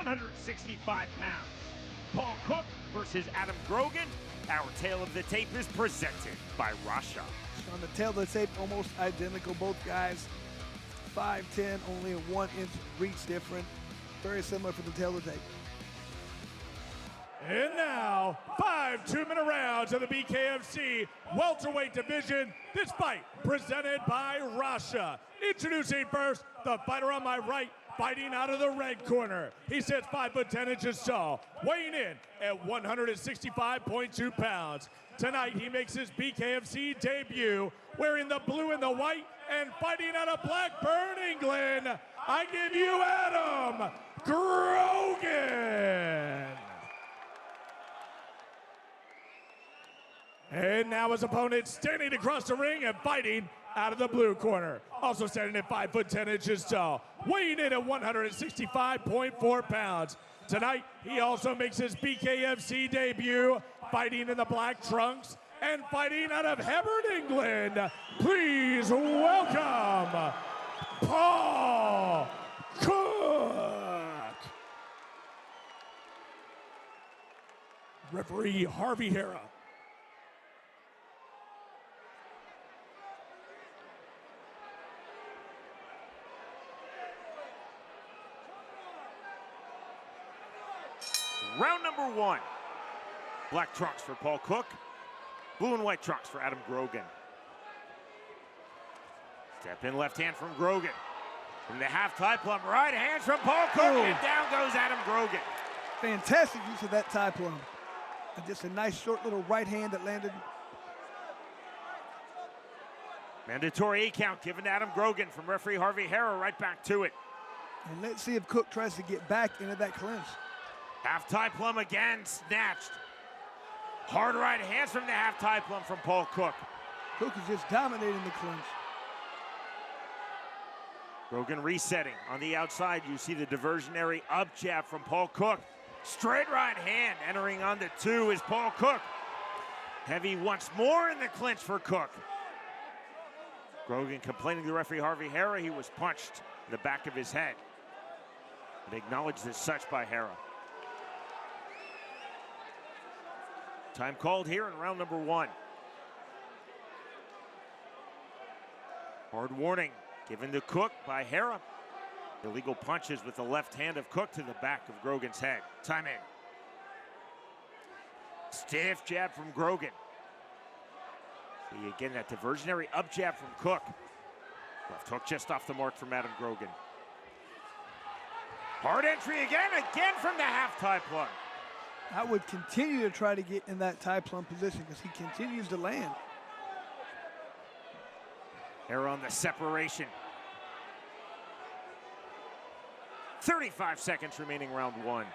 165 pounds. Paul Cooke versus Adam Grogan. Our tale of the tape is presented by Rasha. On the tail of the tape, almost identical. Both guys 5'10", only a 1 inch reach different. Very similar for the tail of the tape. And now, 5 2-minute rounds of the BKFC welterweight division. This fight presented by Rasha. Introducing first, the fighter on my right, fighting out of the red corner. He sits 5'10" tall, weighing in at 165.2 pounds. Tonight, he makes his BKFC debut, wearing the blue and the white, and fighting out of Blackburn, England. I give you Adam Grogan. And now his opponent standing across the ring and fighting out of the blue corner. Also standing at 5'10" tall, weighing in at 165.4 pounds. Tonight, he also makes his BKFC debut, fighting in the black trunks and fighting out of Hebburn, England. Please welcome Paul Cooke. Referee Harvey Hara. Round number 1. Black trunks for Paul Cooke. Blue and white trunks for Adam Grogan. Step in left hand from Grogan. From the half-tie plum, right hand from Paul Cooke, and down goes Adam Grogan. Fantastic use of that tie plum. And just a nice short little right hand that landed. Mandatory 8 count given to Adam Grogan from referee Harvey Hara, right back to it. And let's see if Cooke tries to get back into that clinch. Half-tie plum again, snatched. Hard right hands from the half-tie plum from Paul Cooke. Cooke is just dominating the clinch. Grogan resetting on the outside. You see the diversionary up jab from Paul Cooke. Straight right hand entering on the 2 is Paul Cooke. Heavy once more in the clinch for Cooke. Grogan complaining to referee Harvey Hara he was punched in the back of his head. And acknowledged as such by Hara. Time called here in round number 1. Hard warning given to Cooke by Hara. Illegal punches with the left hand of Cooke to the back of Grogan's head. Time in. Stiff jab from Grogan. See again that diversionary up jab from Cooke. Left hook just off the mark from Adam Grogan. Hard entry again from the half-tie plum. I would continue to try to get in that tie plum position because he continues to land. Hara on the separation. 35 seconds remaining round 1.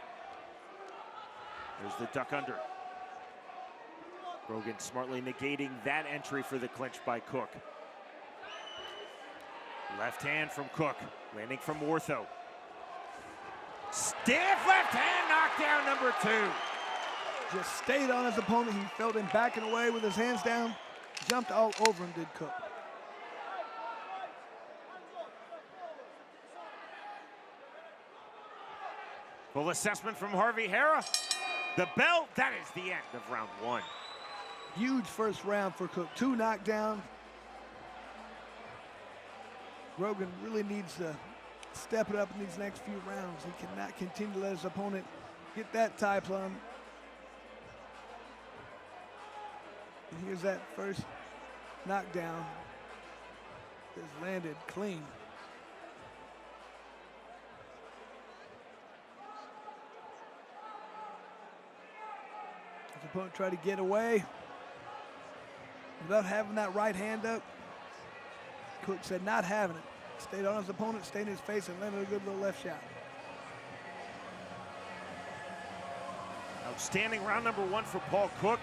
There's the duck under. Grogan smartly negating that entry for the clinch by Cooke. Left hand from Cooke, landing from ortho. Stiff left hand, knockdown number 2. Just stayed on his opponent. He felt him backing away with his hands down. Jumped all over him, did Cooke. Full assessment from Harvey Hara. The bell, that is the end of round 1. Huge first round for Cooke. 2 knockdowns. Grogan really needs to step it up in these next few rounds. He cannot continue to let his opponent get that tie plum. And here's that first knockdown. Just landed clean. His opponent tried to get away without having that right hand up. Cooke said not having it. Stayed on his opponent, stayed in his face, and landed a good little left shot. Outstanding round number 1 for Paul Cooke.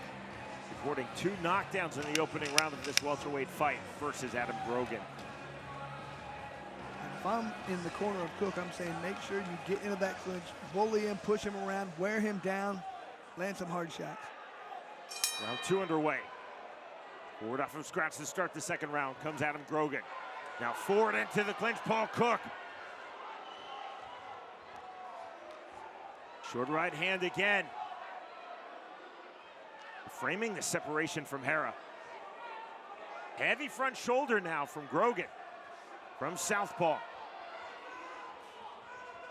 Recording 2 knockdowns in the opening round of this welterweight fight versus Adam Grogan. And if I'm in the corner of Cooke, I'm saying make sure you get into that clinch, bully him, push him around, wear him down, land some hard shots. Round 2 underway. Forward off of scratch to start the second round comes Adam Grogan. Now forward into the clinch, Paul Cooke. Short right hand again. Framing the separation from Hera. Heavy front shoulder now from Grogan. From southpaw.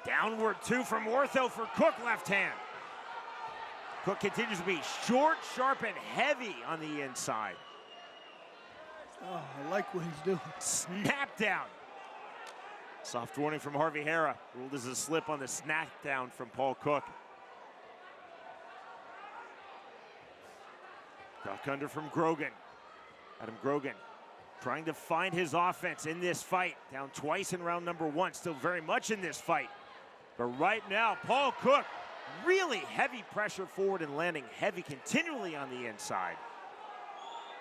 Downward 2 from ortho for Cooke, left hand. Cooke continues to be short, sharp, and heavy on the inside. Oh, I like what he's doing. Snap down. Soft warning from Harvey Hera. Ruled as a slip on the snap down from Paul Cooke. Duck under from Grogan. Adam Grogan trying to find his offense in this fight. Down twice in round number 1. Still very much in this fight. But right now, Paul Cooke, really heavy pressure forward and landing heavy continually on the inside.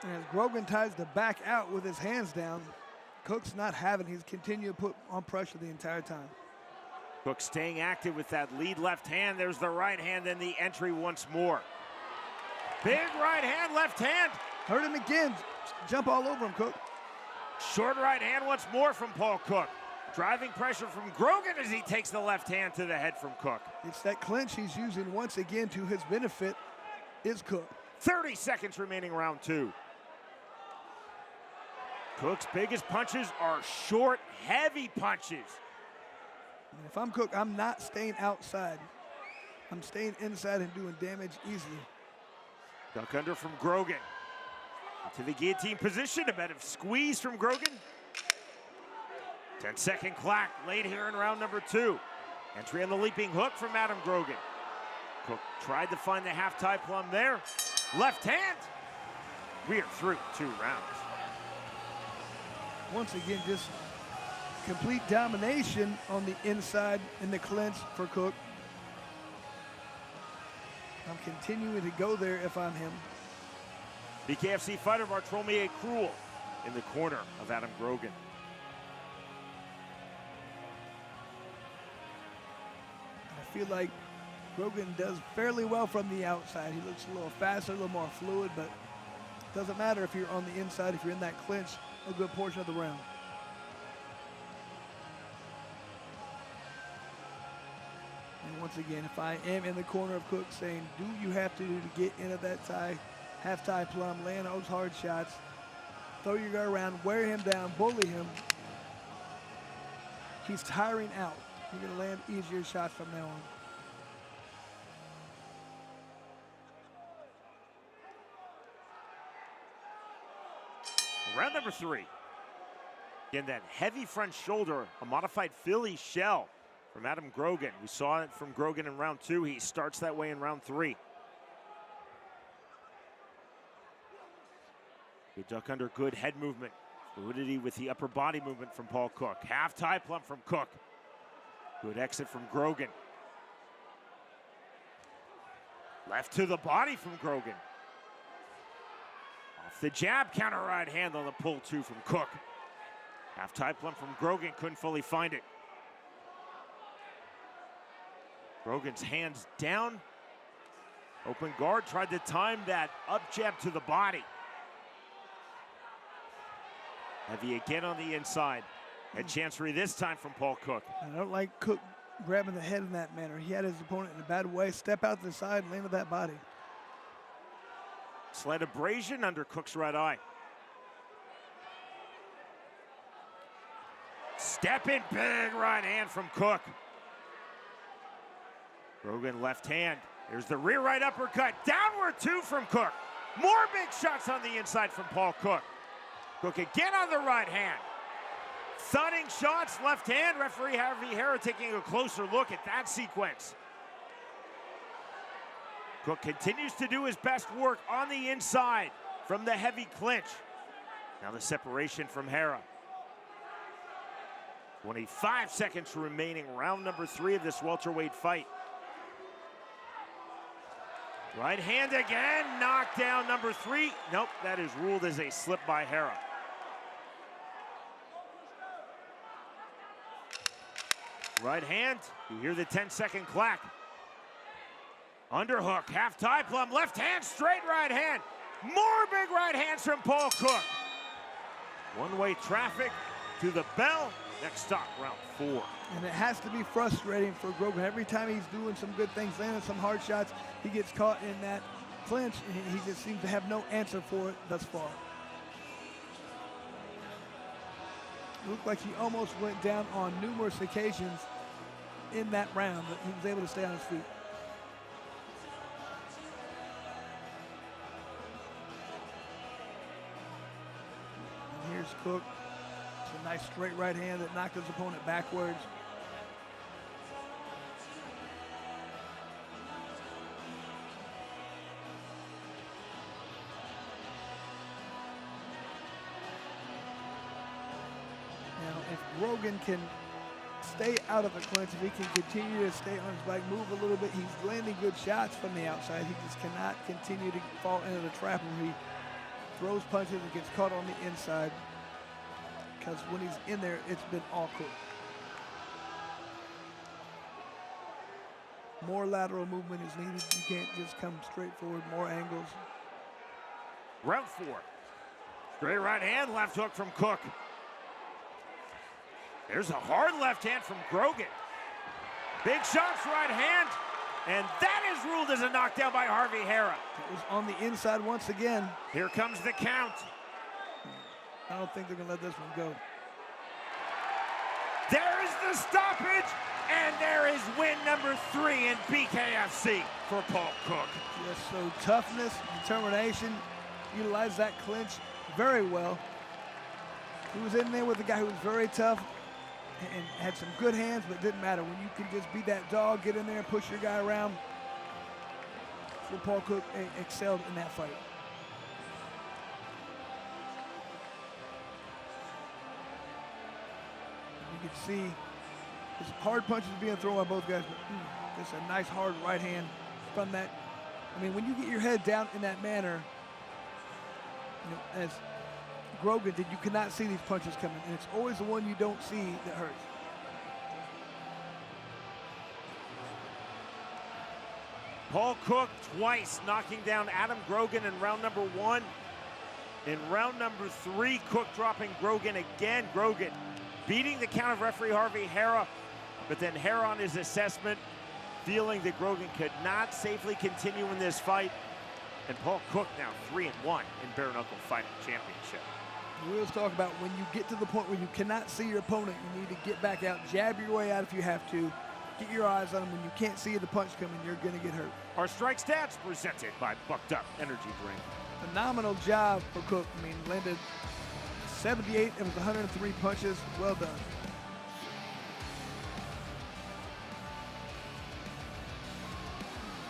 And as Grogan tries to back out with his hands down, Cooke's not having. He's continuing to put on pressure the entire time. Cooke staying active with that lead left hand. There's the right hand and the entry once more. Big right hand, left hand. Hurt him again. Jump all over him, Cooke. Short right hand once more from Paul Cooke. Driving pressure from Grogan as he takes the left hand to the head from Cooke. It's that clinch he's using once again to his benefit is Cooke. 30 seconds remaining round 2. Cooke's biggest punches are short, heavy punches. And if I'm Cooke, I'm not staying outside. I'm staying inside and doing damage easily. Duck under from Grogan. To the guillotine position, a bit of squeeze from Grogan. 10-second clack late here in round number 2. Entry on the leaping hook from Adam Grogan. Cooke tried to find the half-tie plum there. Left hand. We are through 2 rounds. Once again, just complete domination on the inside in the clinch for Cooke. I'm continuing to go there if I'm him. BKFC fighter Bartolomé Cruel in the corner of Adam Grogan. I feel like Grogan does fairly well from the outside. He looks a little faster, a little more fluid, but it doesn't matter if you're on the inside, if you're in that clinch a good portion of the round. And once again, if I am in the corner of Cooke saying, do you have to get into that tie, half tie plum, land those hard shots, throw your guard around, wear him down, bully him. He's tiring out. You're going to land easier shots from now on. Round number 3. Again, that heavy front shoulder, a modified Philly shell from Adam Grogan. We saw it from Grogan in round 2. He starts that way in round 3. Good duck under, good head movement. Fluidity with the upper body movement from Paul Cooke. Half tie plump from Cooke. Good exit from Grogan. Left to the body from Grogan. Off the jab, counter right hand on the pull 2 from Cooke. Half tie plump from Grogan, couldn't fully find it. Grogan's hands down. Open guard, tried to time that up jab to the body. Heavy again on the inside. Head chancery this time from Paul Cooke. I don't like Cooke grabbing the head in that manner. He had his opponent in a bad way. Step out to the side and land with that body. Slight abrasion under Cooke's right eye. Step in, big right hand from Cooke. Grogan left hand. There's the rear right uppercut. Downward 2 from Cooke. More big shots on the inside from Paul Cooke. Cooke again on the right hand. Thudding shots, left hand. Referee Harvey Hera taking a closer look at that sequence. Cooke continues to do his best work on the inside from the heavy clinch. Now the separation from Hera. 25 seconds remaining, round number 3 of this welterweight fight. Right hand again, knockdown number 3. Nope, that is ruled as a slip by Hera. Right hand, you hear the 10-second clack. Underhook, half tie plum, left hand, straight right hand. More big right hands from Paul Cooke. One-way traffic to the bell. Next stop, round 4. And it has to be frustrating for Grogan. Every time he's doing some good things, landing some hard shots, he gets caught in that clinch, and he just seems to have no answer for it thus far. Looked like he almost went down on numerous occasions in that round, but he was able to stay on his feet. And here's Cooke. It's a nice straight right hand that knocked his opponent backwards. Now, if Grogan can stay out of the clinch, if he can continue to stay on his back, move a little bit, he's landing good shots from the outside. He just cannot continue to fall into the trap where he throws punches and gets caught on the inside, because when he's in there, it's been all Cooke. More lateral movement is needed. You can't just come straight forward, more angles. Round 4. Straight right hand, left hook from Cooke. There's a hard left hand from Grogan. Big shots, right hand. And that is ruled as a knockdown by Harvey Hara. It was on the inside once again. Here comes the count. I don't think they're gonna let this one go. There is the stoppage, and there is win number 3 in BKFC for Paul Cooke. Just so toughness, determination, utilized that clinch very well. He was in there with a guy who was very tough and had some good hands, but it didn't matter. When you can just be that dog, get in there and push your guy around. So Paul Cooke excelled in that fight. You can see his hard punches being thrown by both guys, but just a nice hard right hand from that. I mean, when you get your head down in that manner, you know, as Grogan did, you cannot see these punches coming, and it's always the one you don't see that hurts. Paul Cooke twice knocking down Adam Grogan in round number 1. In round number 3, Cooke dropping Grogan again. Grogan beating the count of referee Harvey Hara, but then Hara on his assessment, feeling that Grogan could not safely continue in this fight. And Paul Cooke now 3-1 in bare-knuckle fighting championship. We always talk about when you get to the point where you cannot see your opponent, you need to get back out, jab your way out if you have to, get your eyes on him. When you can't see the punch coming, you're going to get hurt. Our strike stats presented by Bucked Up Energy Drink. Phenomenal job for Cooke. I mean, landed 78 of his 103 punches. Well done.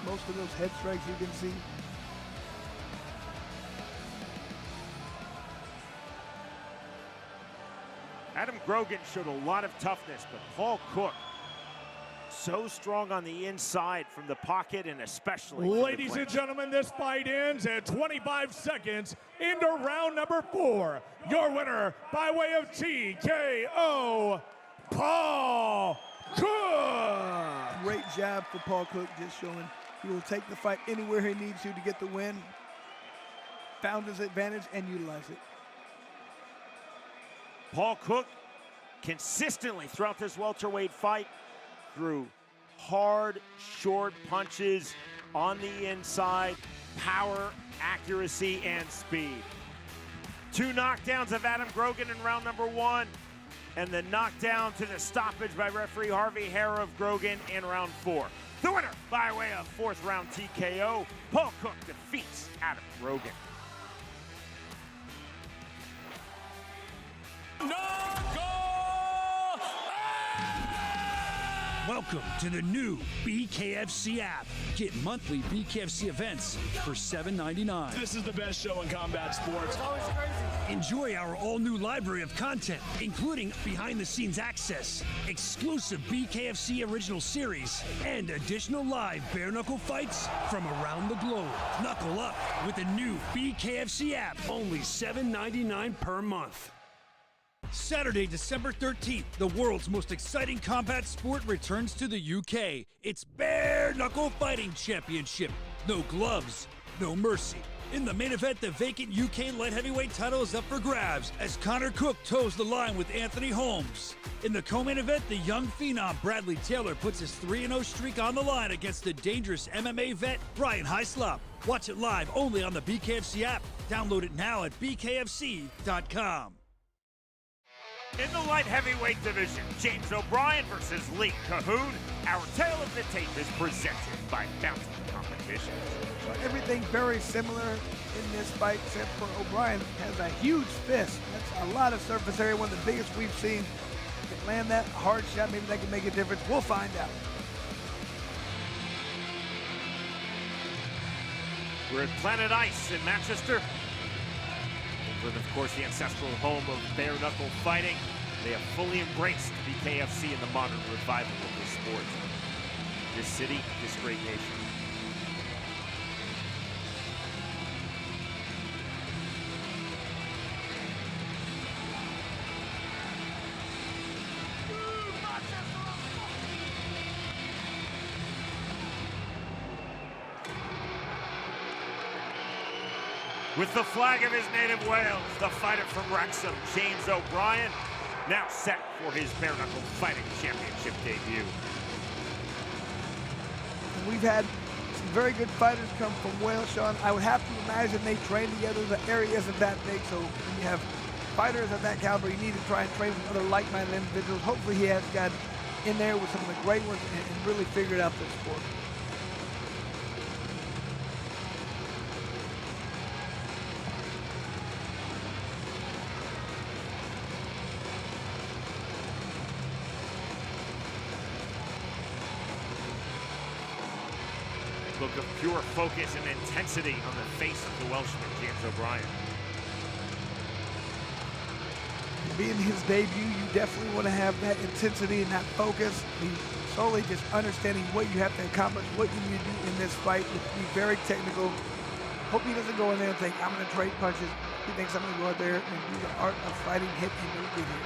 Most of those head strikes you can see. Adam Grogan showed a lot of toughness, but Paul Cooke so strong on the inside from the pocket, and especially Ladies and gentlemen, this fight ends at 25 seconds into round number 4. Your winner by way of TKO, Paul Cooke. Great job for Paul Cooke, just showing he will take the fight anywhere he needs to get the win. Found his advantage and utilized it. Paul Cooke consistently throughout this welterweight fight threw hard, short punches on the inside, power, accuracy, and speed. 2 knockdowns of Adam Grogan in round number 1, and the knockdown to the stoppage by referee Harvey Hara of Grogan in round 4. The winner by way of 4th round TKO, Paul Cooke defeats Adam Grogan. Welcome to the new BKFC app. Get monthly BKFC events for $7.99. This is the best show in combat sports. Enjoy our all-new library of content, including behind-the-scenes access, exclusive BKFC original series, and additional live bare-knuckle fights from around the globe. Knuckle up with the new BKFC app, only $7.99 per month. Saturday, December 13th, the world's most exciting combat sport returns to the UK. It's Bare Knuckle Fighting Championship. No gloves, no mercy. In the main event, the vacant UK light heavyweight title is up for grabs as Conor Cooke toes the line with Anthony Holmes. In the co-main event, the young phenom Bradley Taylor puts his 3-0 streak on the line against the dangerous MMA vet Brian Hyslop. Watch it live only on the BKFC app. Download it now at bkfc.com. In the light heavyweight division, James O'Brien versus LEIGH COHOON. Our tale of the tape is presented by Vaillant Competitions. Everything very similar in this fight, except for O'Brien has a huge fist. That's a lot of surface area, one of the biggest we've seen. Can land that hard shot, maybe that can make a difference. We'll find out. We're at Planet Ice in Manchester. England, of course, the ancestral home of bare-knuckle fighting. They have fully embraced BKFC in the modern revival of this sport. This city, this great nation. With the flag of his native Wales, the fighter from Wrexham, James O'Brien, now set for his bare-knuckle fighting championship debut. We've had some very good fighters come from Wales, Sean. I would have to imagine they train together. The area isn't that big, so when you have fighters of that caliber, you need to try and train with other like-minded individuals. Hopefully he has got in there with some of the great ones and really figured out this sport. Look of pure focus and intensity on the face of the Welshman, James O'Brien. Being his debut, you definitely want to have that intensity and that focus. Solely just understanding what you have to accomplish, what you need to do in this fight. Be very technical. Hope he doesn't go in there and think, I'm going to trade punches. He thinks I'm going to go out there and do the art of fighting, hit, and move with it.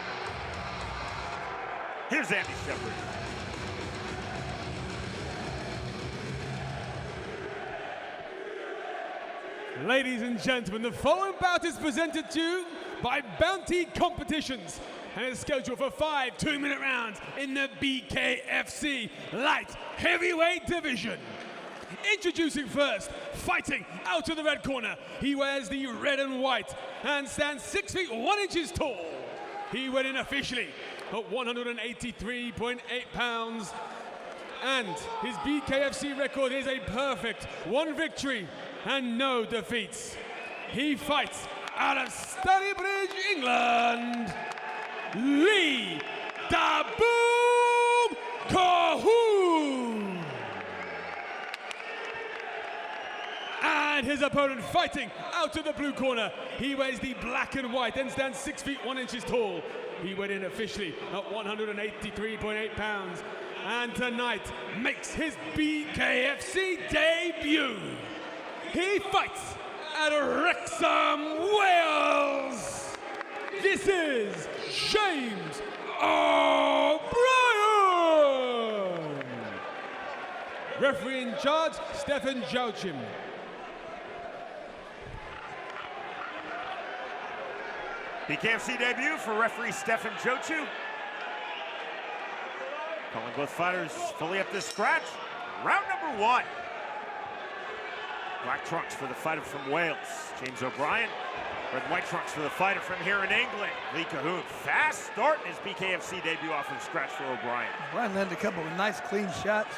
Here's Andy Shepard. Ladies and gentlemen, the following bout is presented to you by Bounty Competitions and is scheduled for 5 2-minute rounds in the BKFC Light Heavyweight Division. Introducing first, fighting out of the red corner. He wears the red and white and stands 6 feet 1 inches tall. He went in officially at 183.8 pounds. And his BKFC record is a perfect 1 victory and no defeats. He fights out of Stalybridge, England, Lee Da Boom COHOON. And his opponent fighting out of the blue corner. He wears the black and white and stands 6 feet 1 inches tall. He went in officially at 183.8 pounds. And tonight makes his BKFC debut. He fights out of Wrexham, Wales. This is James O'Brien. Referee in charge, Stefan Joachim. BKFC debut for referee Stefan Joachim. Calling both fighters fully up to scratch. Round number 1. Black trunks for the fighter from Wales, James O'Brien. Red and white trunks for the fighter from here in England, LEIGH COHOON. Fast start in his BKFC debut off of scratch for O'Brien. O'Brien landed a couple of nice clean shots.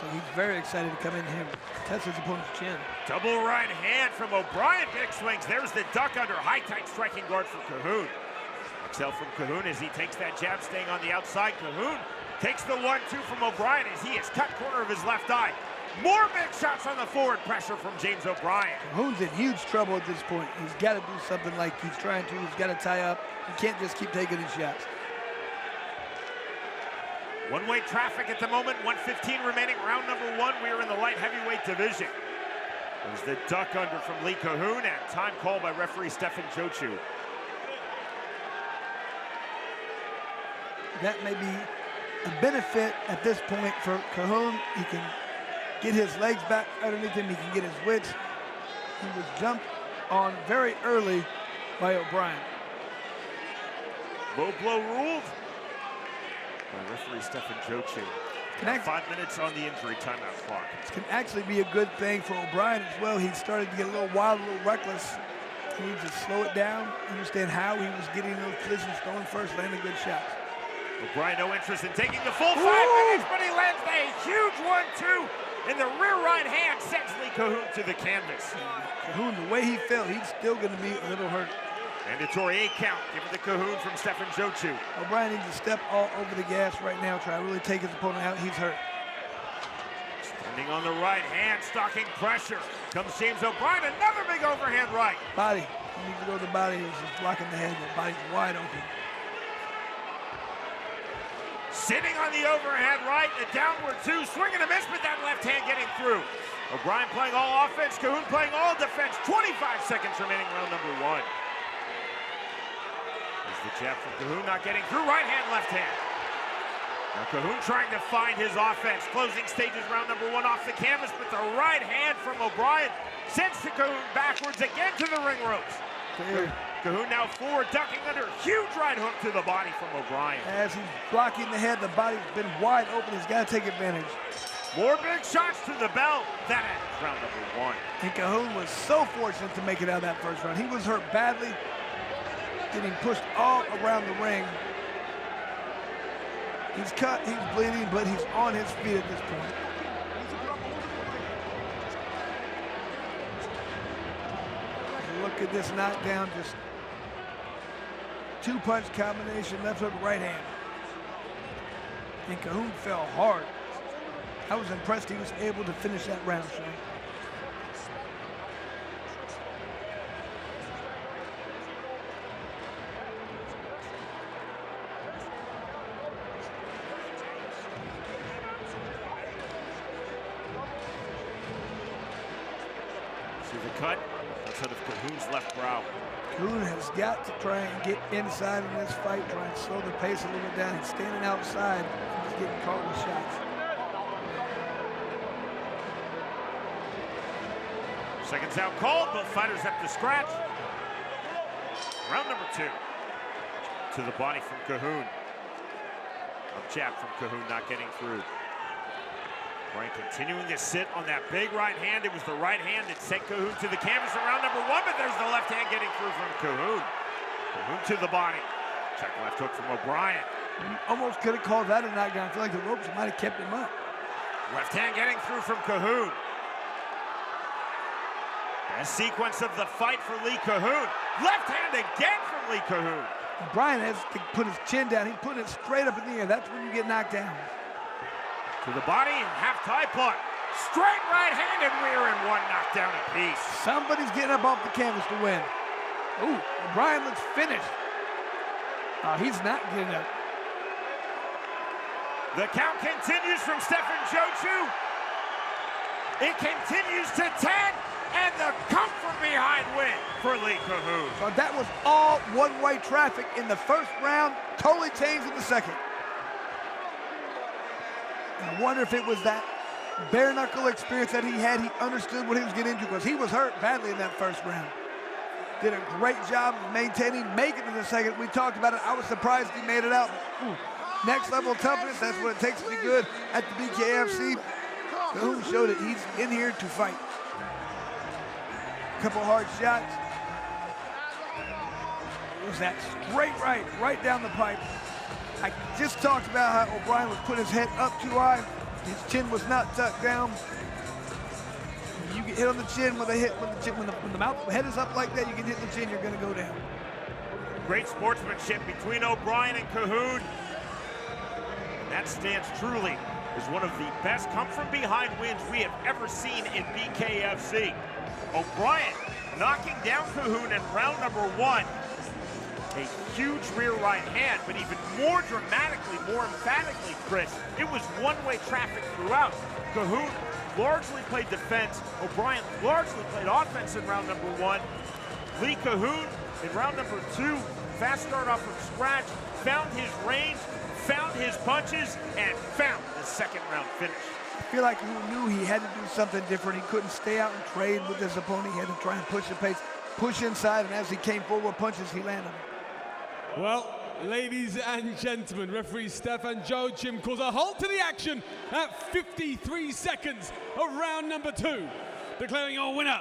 So he's very excited to come in here and test his opponent's chin. Double right hand from O'Brien. Big swings. There's the duck under. High tight striking guard for COHOON. Excel from COHOON as he takes that jab, staying on the outside. COHOON takes the 1-2 from O'Brien as he is cut corner of his left eye. More big shots on the forward pressure from James O'Brien. COHOON's in huge trouble at this point. He's got to do something like he's trying to. He's got to tie up. He can't just keep taking his shots. One-way traffic at the moment. 1:15 remaining. Round number 1. We are in the light heavyweight division. There's the duck under from LEIGH COHOON and time called by referee Stefan Joachim. That may be a benefit at this point for COHOON. He can get his legs back underneath him. He can get his wits. He was jumped on very early by O'Brien. Low blow ruled by referee Stefan Jochu. 5 minutes on the injury timeout clock. This can actually be a good thing for O'Brien as well. He started to get a little wild, a little reckless. He needs to slow it down, understand how he was getting in those positions, throwing first, landing good shots. O'Brien no interest in taking the full 5 minutes, but he lands a huge 1-2 in the rear right hand, sends Lee Cahoon to the canvas. Cahoon, the way he fell, he's still going to be a little hurt. Mandatory 8 count given to Cahoon from Stefan Jochu. O'Brien needs to step all over the gas right now, try to really take his opponent out. He's hurt. Standing on the right hand, stalking pressure. Comes James O'Brien, another big overhand right. Body. He needs to go to the body. He's just blocking the head. The body's wide open. Sitting on the overhand right, a downward 2, swing and a miss, but that left hand getting through. O'Brien playing all offense, Cahoon playing all defense. 25 seconds remaining, round number 1. There's the jab from Cahoon, not getting through, right hand, left hand. Now Cahoon trying to find his offense. Closing stages, round number 1 off the canvas, but the right hand from O'Brien sends to Cahoon backwards again to the ring ropes. Cahoon now forward, ducking under, huge right hook to the body from O'Brien. As he's blocking the head, the body's been wide open. He's got to take advantage. More big shots to the bell. That ends round number 1. And Cahoon was so fortunate to make it out of that first round. He was hurt badly, getting pushed all around the ring. He's cut, he's bleeding, but he's on his feet at this point. Look at this knockdown, just 2-punch combination, left hook, right hand. And Cahoon fell hard. I was impressed he was able to finish that round, Sean. See the cut outside of Cahoon's left brow. Cahoon has got to try and get inside in this fight, try and slow the pace a little bit down. He's standing outside, he's getting caught with shots. Seconds out called, both fighters up to scratch. Round number 2. To the body from Cahoon. Up jab from Cahoon, not getting through. Brian continuing to sit on that big right hand. It was the right hand that sent Cahoon to the canvas in round number 1, but there's the left hand getting through from Cahoon. Cahoon to the body. Check left hook from O'Brien. You almost could have called that a knockdown. I feel like the ropes might have kept him up. Left hand getting through from Cahoon. Best sequence of the fight for Lee Cahoon. Left hand again from Lee Cahoon. O'Brien has to put his chin down. He's putting it straight up in the air. That's when you get knocked down. To the body, half tie punt. Straight right hand and rear and 1 knockdown apiece. Somebody's getting up off the canvas to win. Ooh, O'Brien looks finished. He's not getting up. The count continues from Stefan Jochu. It continues to 10, and the come from behind win for Lee Cahoon. So that was all one-way traffic in the first round, totally changed in the second. I wonder if it was that bare-knuckle experience that he had. He understood what he was getting into because he was hurt badly in that first round. Did a great job of maintaining, making it in the second. We talked about it. I was surprised he made it out. Next level of toughness, that's what it takes to be good at the BKFC. Cahoon showed it. He's in here to fight. Couple hard shots. It was that straight right down the pipe. I just talked about how O'Brien was putting his head up too high. His chin was not tucked down. When you get hit on the chin with a hit, when the head is up like that, you get hit in the chin, you're gonna go down. Great sportsmanship between O'Brien and Cahoon. And that stands truly as one of the best come-from-behind wins we have ever seen in BKFC. O'Brien knocking down Cahoon in round number 1. A huge rear right hand, but even more dramatically, more emphatically, Chris, it was one-way traffic throughout. Cahoon largely played defense. O'Brien largely played offense in round number 1. Lee Cahoon in round number 2, fast start off from scratch, found his range, found his punches, and found the second round finish. I feel like he knew he had to do something different. He couldn't stay out and trade with his opponent. He had to try and push the pace, push inside, and as he came forward with punches, he landed. Well, ladies and gentlemen, referee Stefan Joachim calls a halt to the action at 53 seconds of round number 2. Declaring your winner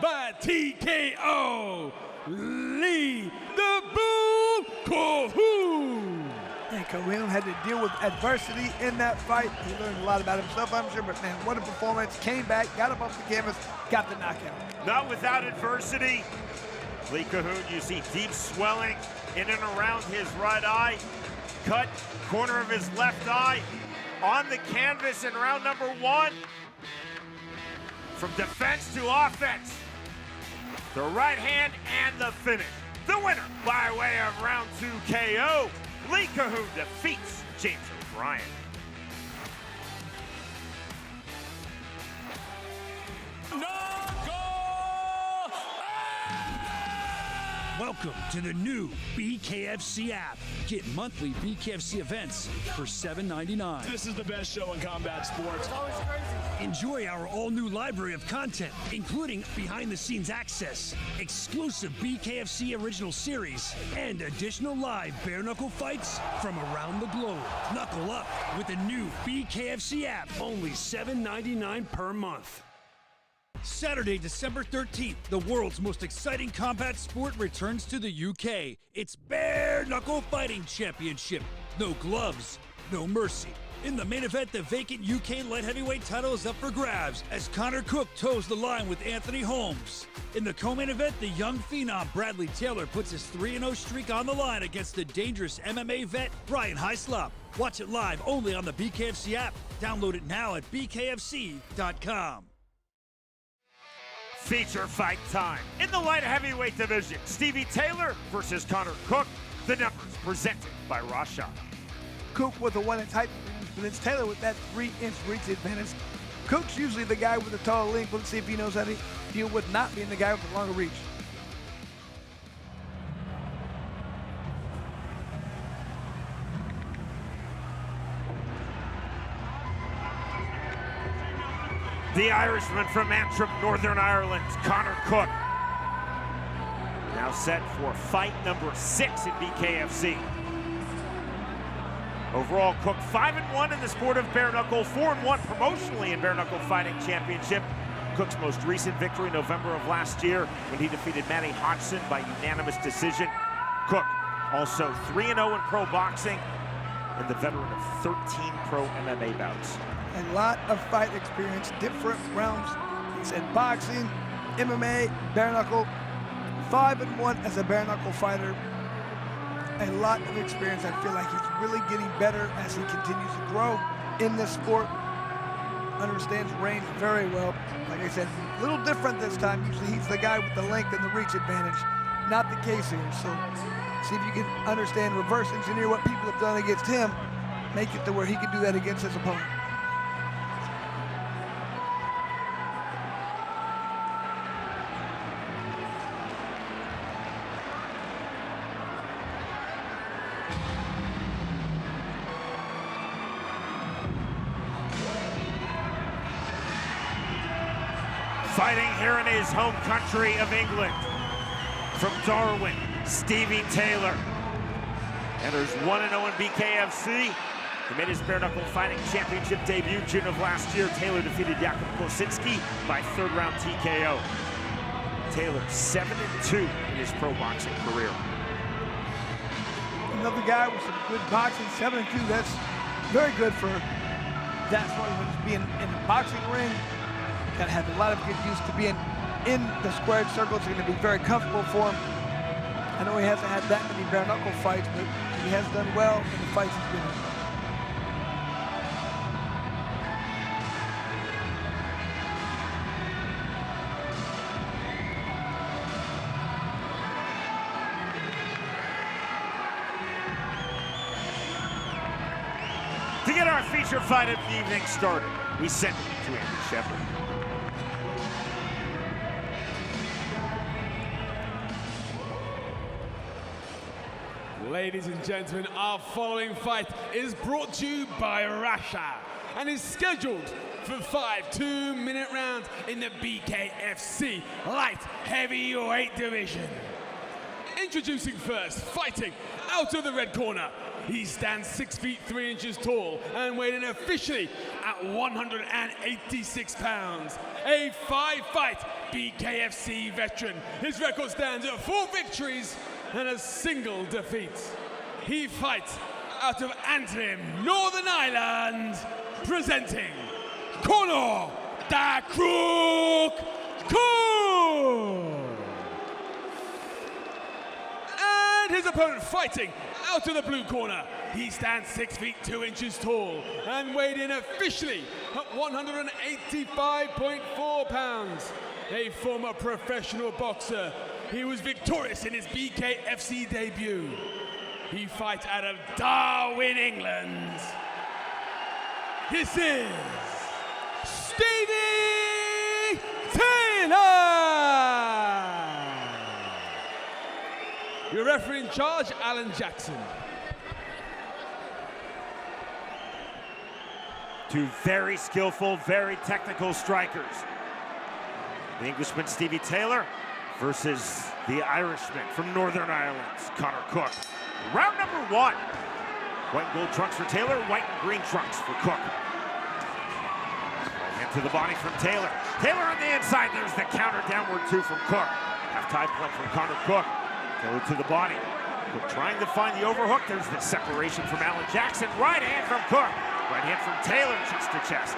by TKO, LEIGH the Boom COHOON. And COHOON had to deal with adversity in that fight. He learned a lot about himself, I'm sure, but man, what a performance. Came back, got up off the canvas, got the knockout. Not without adversity. LEIGH COHOON, you see deep swelling in and around his right eye. Cut corner of his left eye on the canvas in round number 1. From defense to offense. The right hand and the finish. The winner by way of round 2 KO. LEIGH COHOON defeats James O'Brien. Welcome to the new BKFC app. Get monthly BKFC events for $7.99. This is the best show in combat sports. Enjoy our all-new library of content, including behind-the-scenes access, exclusive BKFC original series, and additional live bare-knuckle fights from around the globe. Knuckle up with the new BKFC app, only $7.99 per month. Saturday, December 13th, the world's most exciting combat sport returns to the UK. It's Bare-Knuckle Fighting Championship. No gloves, no mercy. In the main event, the vacant UK light heavyweight title is up for grabs as Conor Cooke toes the line with Anthony Holmes. In the co-main event, the young phenom Bradley Taylor puts his 3-0 streak on the line against the dangerous MMA vet Brian Hyslop. Watch it live only on the BKFC app. Download it now at bkfc.com. Feature fight time. In the light heavyweight division, Stevie Taylor versus Conor Cooke. The numbers presented by Rasha. Cooke with a 1-inch height advantage, but it's Taylor with that 3-inch reach advantage. Cooke's usually the guy with the taller length. Let's see if he knows how to deal with not being the guy with the longer reach. The Irishman from Antrim, Northern Ireland, Conor Cooke. Now set for fight number 6 in BKFC. Overall, Cooke 5-1 in the sport of bare-knuckle, 4-1 promotionally in bare-knuckle fighting championship. Cooke's most recent victory, November of last year, when he defeated Manny Hodgson by unanimous decision. Cooke also 3-0 in pro boxing and the veteran of 13 pro MMA bouts. A lot of fight experience, different realms. He said boxing, MMA, bare-knuckle, 5-1 as a bare-knuckle fighter. A lot of experience. I feel like he's really getting better as he continues to grow in this sport. Understands range very well. Like I said, a little different this time. Usually he's the guy with the length and the reach advantage. Not the case here. So see if you can understand, reverse engineer what people have done against him, make it to where he can do that against his opponent. Fighting here in his home country of England, from Darwin, Stevie Taylor. Enters 1-0 in BKFC. He made his bare-knuckle fighting championship debut June of last year. Taylor defeated Jakub Kosinski by 3rd round TKO. Taylor 7-2 in his pro boxing career. Another guy with some good boxing, 7-2. That's very good for that sort of being in the boxing ring. Got to have a lot of good use to being in the squared circle. It's going to be very comfortable for him. I know he hasn't had that many bare-knuckle fights, but he has done well in the fights he's been in. To get our feature fight of the evening started, we send it to Andy Shepard. Ladies and gentlemen, our following fight is brought to you by Rasha and is scheduled for 5 2-minute rounds in the BKFC light heavyweight division. Introducing first, fighting out of the red corner. He stands 6 feet 3 inches tall and weighed in officially at 186 pounds. A 5-fight BKFC veteran. His record stands at 4 victories and a single defeat. He fights out of Antrim, Northern Ireland, presenting Conor the Cooke. And his opponent fighting out of the blue corner. He stands 6 feet 2 inches tall and weighed in officially at 185.4 pounds. A former professional boxer, he was victorious in his BKFC debut. He fights out of Darwin, England. This is Stevie Taylor! Your referee in charge, Alan Jackson. Two very skillful, very technical strikers. The Englishman Stevie Taylor versus the Irishman from Northern Ireland, Conor Cooke. Round number 1. White and gold trunks for Taylor, white and green trunks for Cooke. Right hand to the body from Taylor. Taylor on the inside, there's the counter downward 2 from Cooke. Half-tie plug from Conor Cooke. Taylor to the body. Cooke trying to find the overhook. There's the separation from Alan Jackson. Right hand from Cooke. Right hand from Taylor, chest to chest.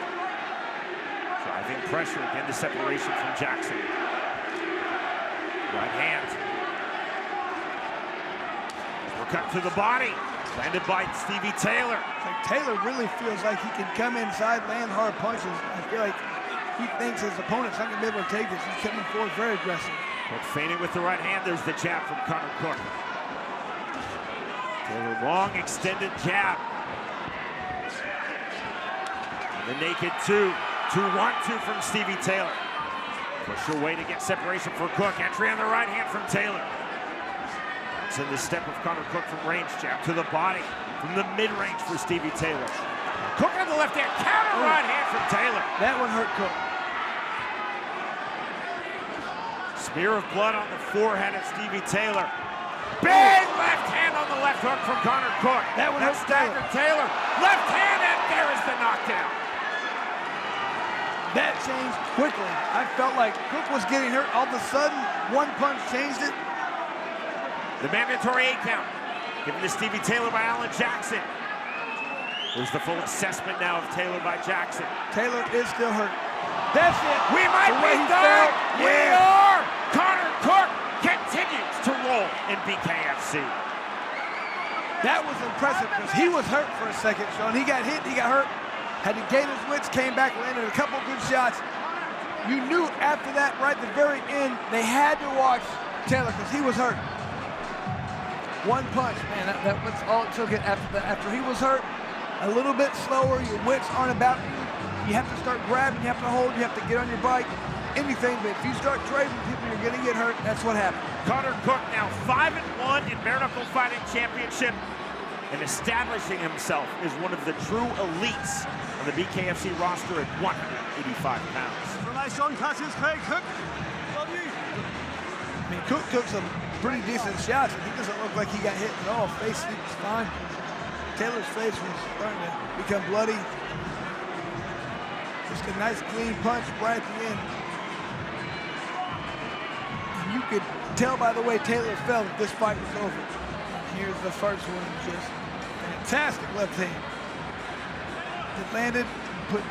Driving pressure, again the separation from Jackson. Right hand. Cut to the body, landed by Stevie Taylor. Like Taylor really feels like he can come inside, land hard punches. I feel like he thinks his opponent's not gonna be able to take this. He's coming forward very aggressive. Cooke feigning with the right hand. There's the jab from Conor Cooke. Taylor long extended jab. And the naked 2. 2-1-2 from Stevie Taylor. Push away to get separation for Cooke. Entry on the right hand from Taylor. It's in the step of Conor Cooke from range. Jab to the body from the mid-range for Stevie Taylor. Cooke on the left hand. Counter right hand from Taylor. That one hurt Cooke. Smear of blood on the forehead of Stevie Taylor. Big left hand on the left hook from Conor Cooke. That one hurt staggered Taylor. Left hand, and there is the knockdown. That changed quickly. I felt like Cooke was getting hurt. All of a sudden, one punch changed it. The mandatory 8 count given to Stevie Taylor by Alan Jackson. There's the full assessment now of Taylor by Jackson. Taylor is still hurt. That's it. We might be done. We are. Conor Cooke continues to roll in BKFC. That was impressive because he was hurt for a second, Sean. He got hit, he got hurt, had to gain his wits, came back, landed a couple good shots. You knew after that, right at the very end, they had to watch Taylor because he was hurt. One punch, man, that was all it took it after he was hurt. A little bit slower, your wits aren't about you. You have to start grabbing, you have to hold, you have to get on your bike, anything, but if you start trading people, you're gonna get hurt. That's what happened. Conor Cooke now 5-1 in bare-knuckle fighting championship and establishing himself as one of the true elites on the BKFC roster at 185 pounds. I mean, Cooke took some pretty decent shots, and he doesn't look like he got hit at all. Face was fine. Taylor's face was starting to become bloody. Just a nice clean punch right at the end. And you could tell by the way Taylor felt that this fight was over. Here's the first one, just fantastic left hand. It landed, put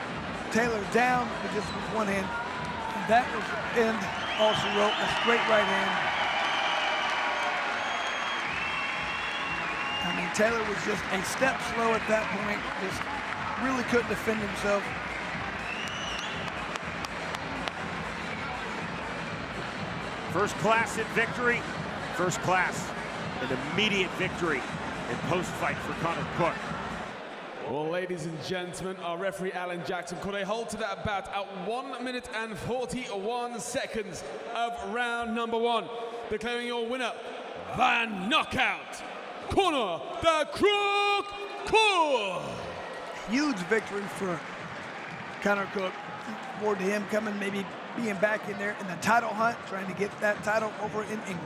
Taylor down, but just with one hand. And that was the end. Also wrote a straight right hand. I mean, Taylor was just a step slow at that point. Just really couldn't defend himself. First class in victory, first class in immediate victory in post-fight for Conor Cooke. Well, ladies and gentlemen, our referee Alan Jackson called a halt to that bout at 1 minute and 41 seconds of round number 1, declaring your winner via knockout, Conor the Cooke. Huge victory for Conor Cooke. Forward to him coming, maybe being back in there in the title hunt, trying to get that title over in England.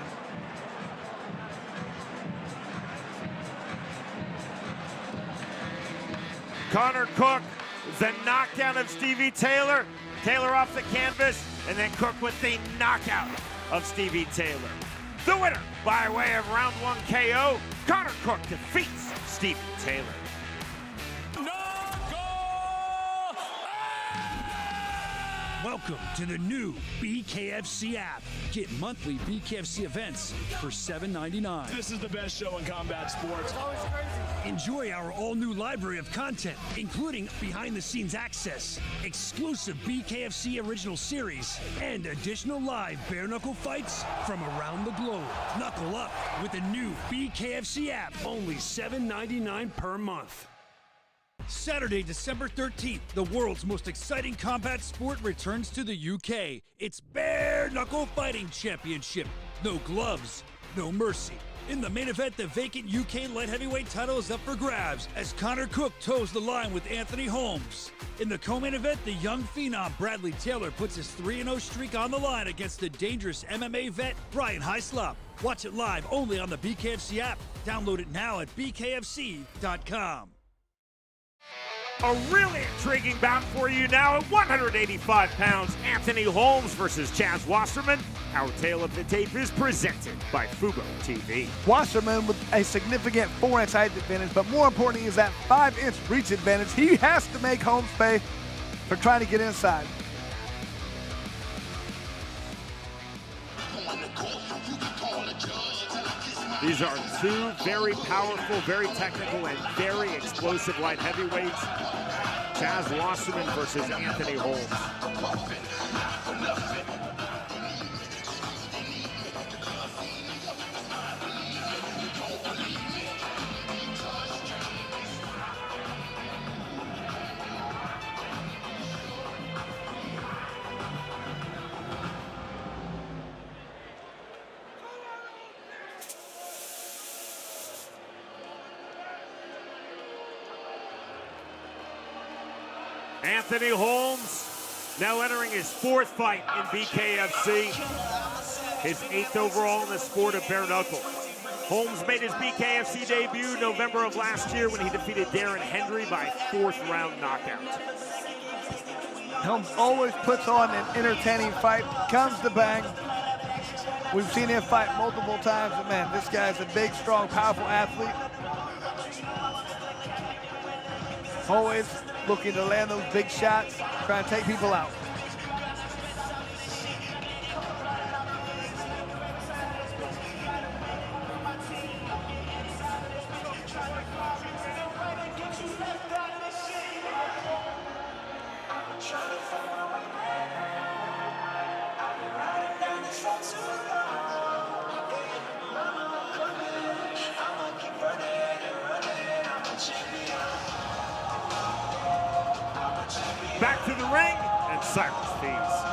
Conor Cooke, the knockdown of Stevie Taylor. Taylor off the canvas, and then Cooke with the knockout of Stevie Taylor. The winner by way of round 1 KO, Conor Cooke defeats Stevie Taylor. Welcome to the new BKFC app. Get monthly BKFC events for $7.99. This is the best show in combat sports. Enjoy our all-new library of content, including behind-the-scenes access, exclusive BKFC original series, and additional live bare-knuckle fights from around the globe. Knuckle up with the new BKFC app, only $7.99 per month. Saturday, December 13th, the world's most exciting combat sport returns to the UK. It's Bare-Knuckle Fighting Championship. No gloves, no mercy. In the main event, the vacant UK light heavyweight title is up for grabs as Conor Cooke toes the line with Anthony Holmes. In the co-main event, the young phenom Bradley Taylor puts his 3-0 streak on the line against the dangerous MMA vet Brian Hyslop. Watch it live only on the BKFC app. Download it now at bkfc.com. A really intriguing bout for you now at 185 pounds. Anthony Holmes versus Chaz Wasserman. Our tale of the tape is presented by Fubo TV. Wasserman with a significant 4-inch height advantage, but more importantly is that 5-inch reach advantage. He has to make Holmes pay for trying to get inside. These are two very powerful, very technical, and very explosive light heavyweights. Chaz Wasserman versus Anthony Holmes. Anthony Holmes now entering his 4th fight in BKFC, his 8th overall in the sport of bare knuckle. Holmes made his BKFC debut November of last year when he defeated Darren Hendry by 4th round knockout. Holmes always puts on an entertaining fight, comes to bang. We've seen him fight multiple times, and man, this guy's a big, strong, powerful athlete. Always looking to land those big shots, trying to take people out. Back to the ring, and silence fees.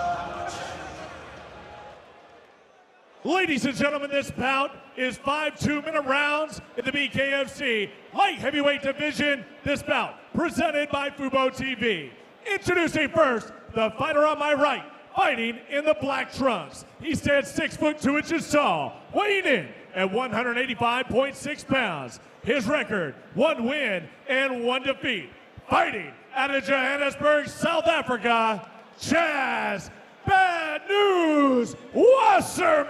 Ladies and gentlemen, this bout is 5 2-minute rounds in the BKFC light heavyweight division. This bout presented by Fubo TV. Introducing first, the fighter on my right, fighting in the black trunks. He stands 6 foot 2 inches tall, weighing in at 185.6 pounds. His record, 1 win and 1 defeat. Fighting out of Johannesburg, South Africa, Chaz Bad News Wasserman.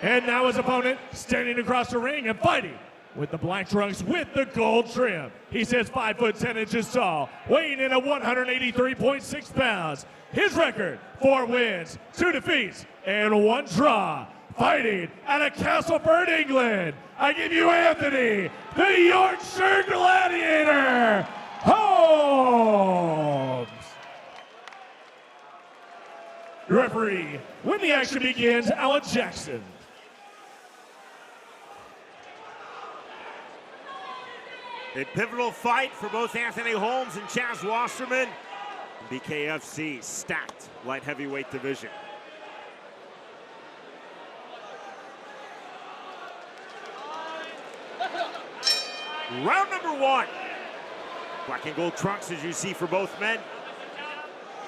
And now his opponent, standing across the ring and fighting with the black trunks with the gold trim. He says 5 foot 10 inches tall, weighing in at 183.6 pounds. His record, 4 wins, 2 defeats, and 1 draw. Fighting out of Castleford, England, I give you Anthony, the Yorkshire Gladiator, Holmes. Referee, when the action begins, Alan Jackson. A pivotal fight for both Anthony Holmes and Chaz Wasserman. BKFC stacked light heavyweight division. Round number 1. Black and gold trunks, as you see, for both men.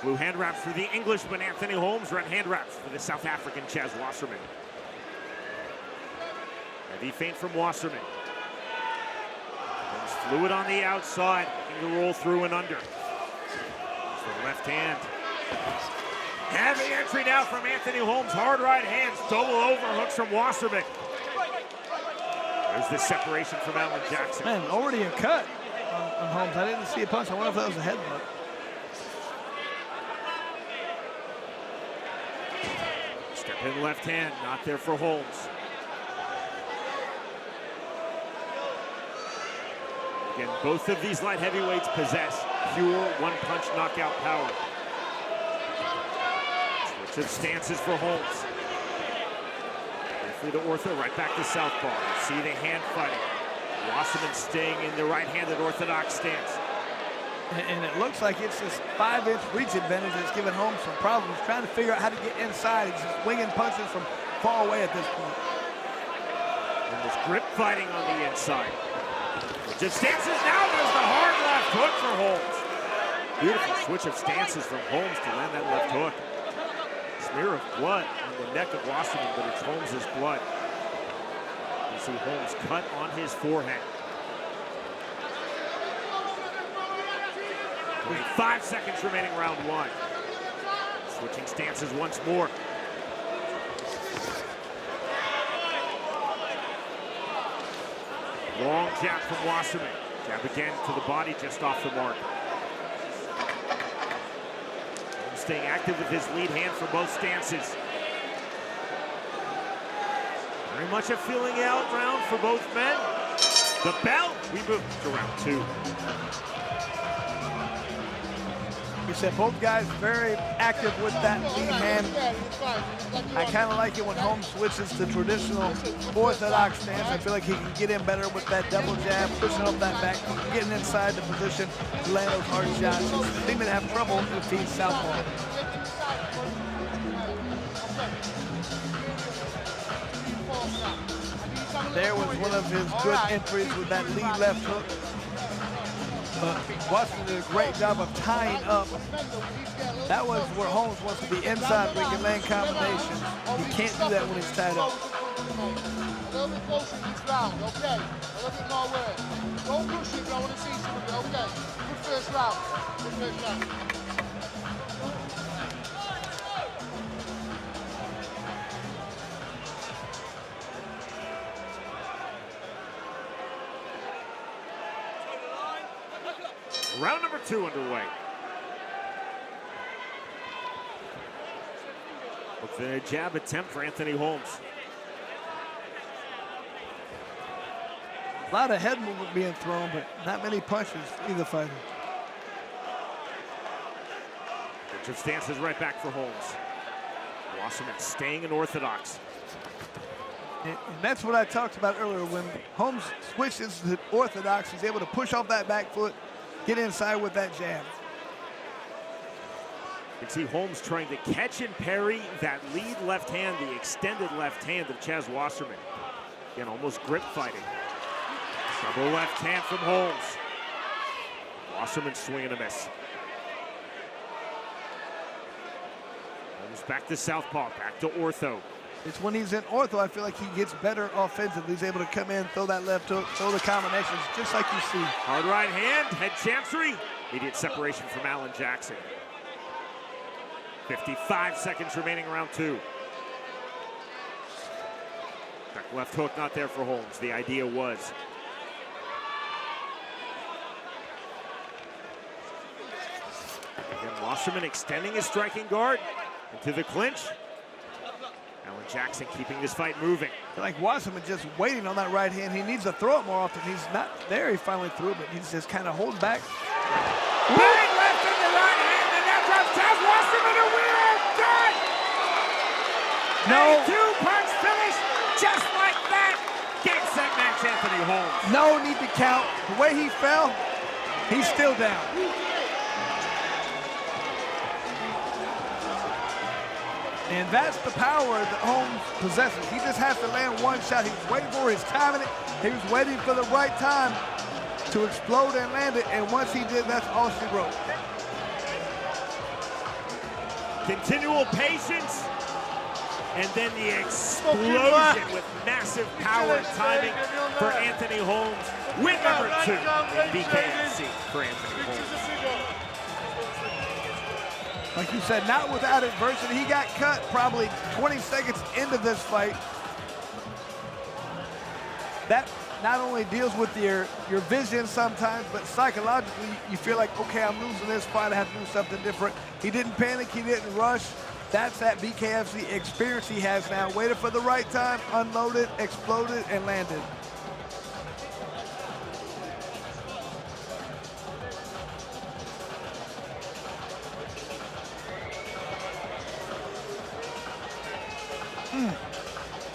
Blue hand wraps for the Englishman, Anthony Holmes. Red hand wraps for the South African, Chaz Wasserman. Heavy feint from Wasserman. Holmes fluid on the outside, looking to roll through and under. The left hand. Heavy entry now from Anthony Holmes. Hard right hands, double overhooks from Wasserman. There's the separation from Alan Jackson. Man, already a cut on Holmes. I didn't see a punch. I wonder if that was a headbutt. Step in left hand, not there for Holmes. Again, both of these light heavyweights possess pure one-punch knockout power. Switch of stances for Holmes. Through the ortho, right back to southpaw. You see the hand fighting. Wasserman staying in the right-handed orthodox stance. And it looks like it's this 5-inch reach advantage that's giving Holmes some problems, trying to figure out how to get inside. He's just winging punches from far away at this point. And there's grip fighting on the inside. Switch of stances, now there's the hard left hook for Holmes. Beautiful switch of stances from Holmes to land that left hook. Smear of blood on the neck of Wasserman, but it's Holmes' blood. You see Holmes cut on his forehead. 5 seconds remaining, round one. Switching stances once more. Long jab from Wasserman. Jab again to the body, just off the mark. Staying active with his lead hand for both stances. Very much a feeling out round for both men. The bell, we move to round two. You said both guys very active with that lead hand. I kind of like it when Holmes switches to traditional orthodox stance. I feel like he can get in better with that double jab, pushing up that back, getting inside the position to land those hard shots. He's seeming to have trouble if he's southpaw. There was one of his good entries with that lead left hook. But Wasserman did a great job of tying up. That was where Holmes wants to be inside where he can land combinations. He can't do that when he's tied up. A little bit closer each round, okay? A little bit more work. Don't push it, I want to see some of it, okay? Good first round. Good first round. Round number two underway. With a jab attempt for Anthony Holmes. A lot of head movement being thrown, but not many punches for either fighter. Switch of stances right back for Holmes. Wasserman staying in orthodox. And that's what I talked about earlier. When Holmes switches to orthodox, he's able to push off that back foot, get inside with that jab. You can see Holmes trying to catch and parry that lead left hand, the extended left hand of Chaz Wasserman. Again, almost grip fighting. Double left hand from Holmes. Wasserman swinging a miss. Holmes back to southpaw, back to ortho. It's when he's in ortho, I feel like he gets better offensively. He's able to come in, throw that left hook, throw the combinations, just like you see. Hard right hand, head chancery. Immediate separation from Alan Jackson. 55 seconds remaining, round two. Back left hook not there for Holmes. The idea was. Again, Wasserman extending his striking guard into the clinch. Alan Jackson keeping this fight moving. I feel like Wasserman just waiting on that right hand. He needs to throw it more often. He's not there. He finally threw, but he's just kind of holding back. Big left in the right hand, and that drops Chaz Wasserman, and we are done! No. A two-punch finish, just like that. Game, set, match, Anthony Holmes. No need to count. The way he fell, he's still down. And that's the power that Holmes possesses. He just has to land one shot. He's waiting for his timing. He was waiting for the right time. to explode and land it, and once he did, that's all she wrote. Continual patience, and then the explosion with massive power and timing for Anthony Holmes. Win number 2 in BKFC for Anthony Holmes. Like you said, not without adversity. He got cut probably 20 seconds into this fight. That not only deals with your vision sometimes, but psychologically you feel like, okay, I'm losing this fight, I have to do something different. He didn't panic, he didn't rush. That's that BKFC experience he has now. Waited for the right time, unloaded, exploded, and landed.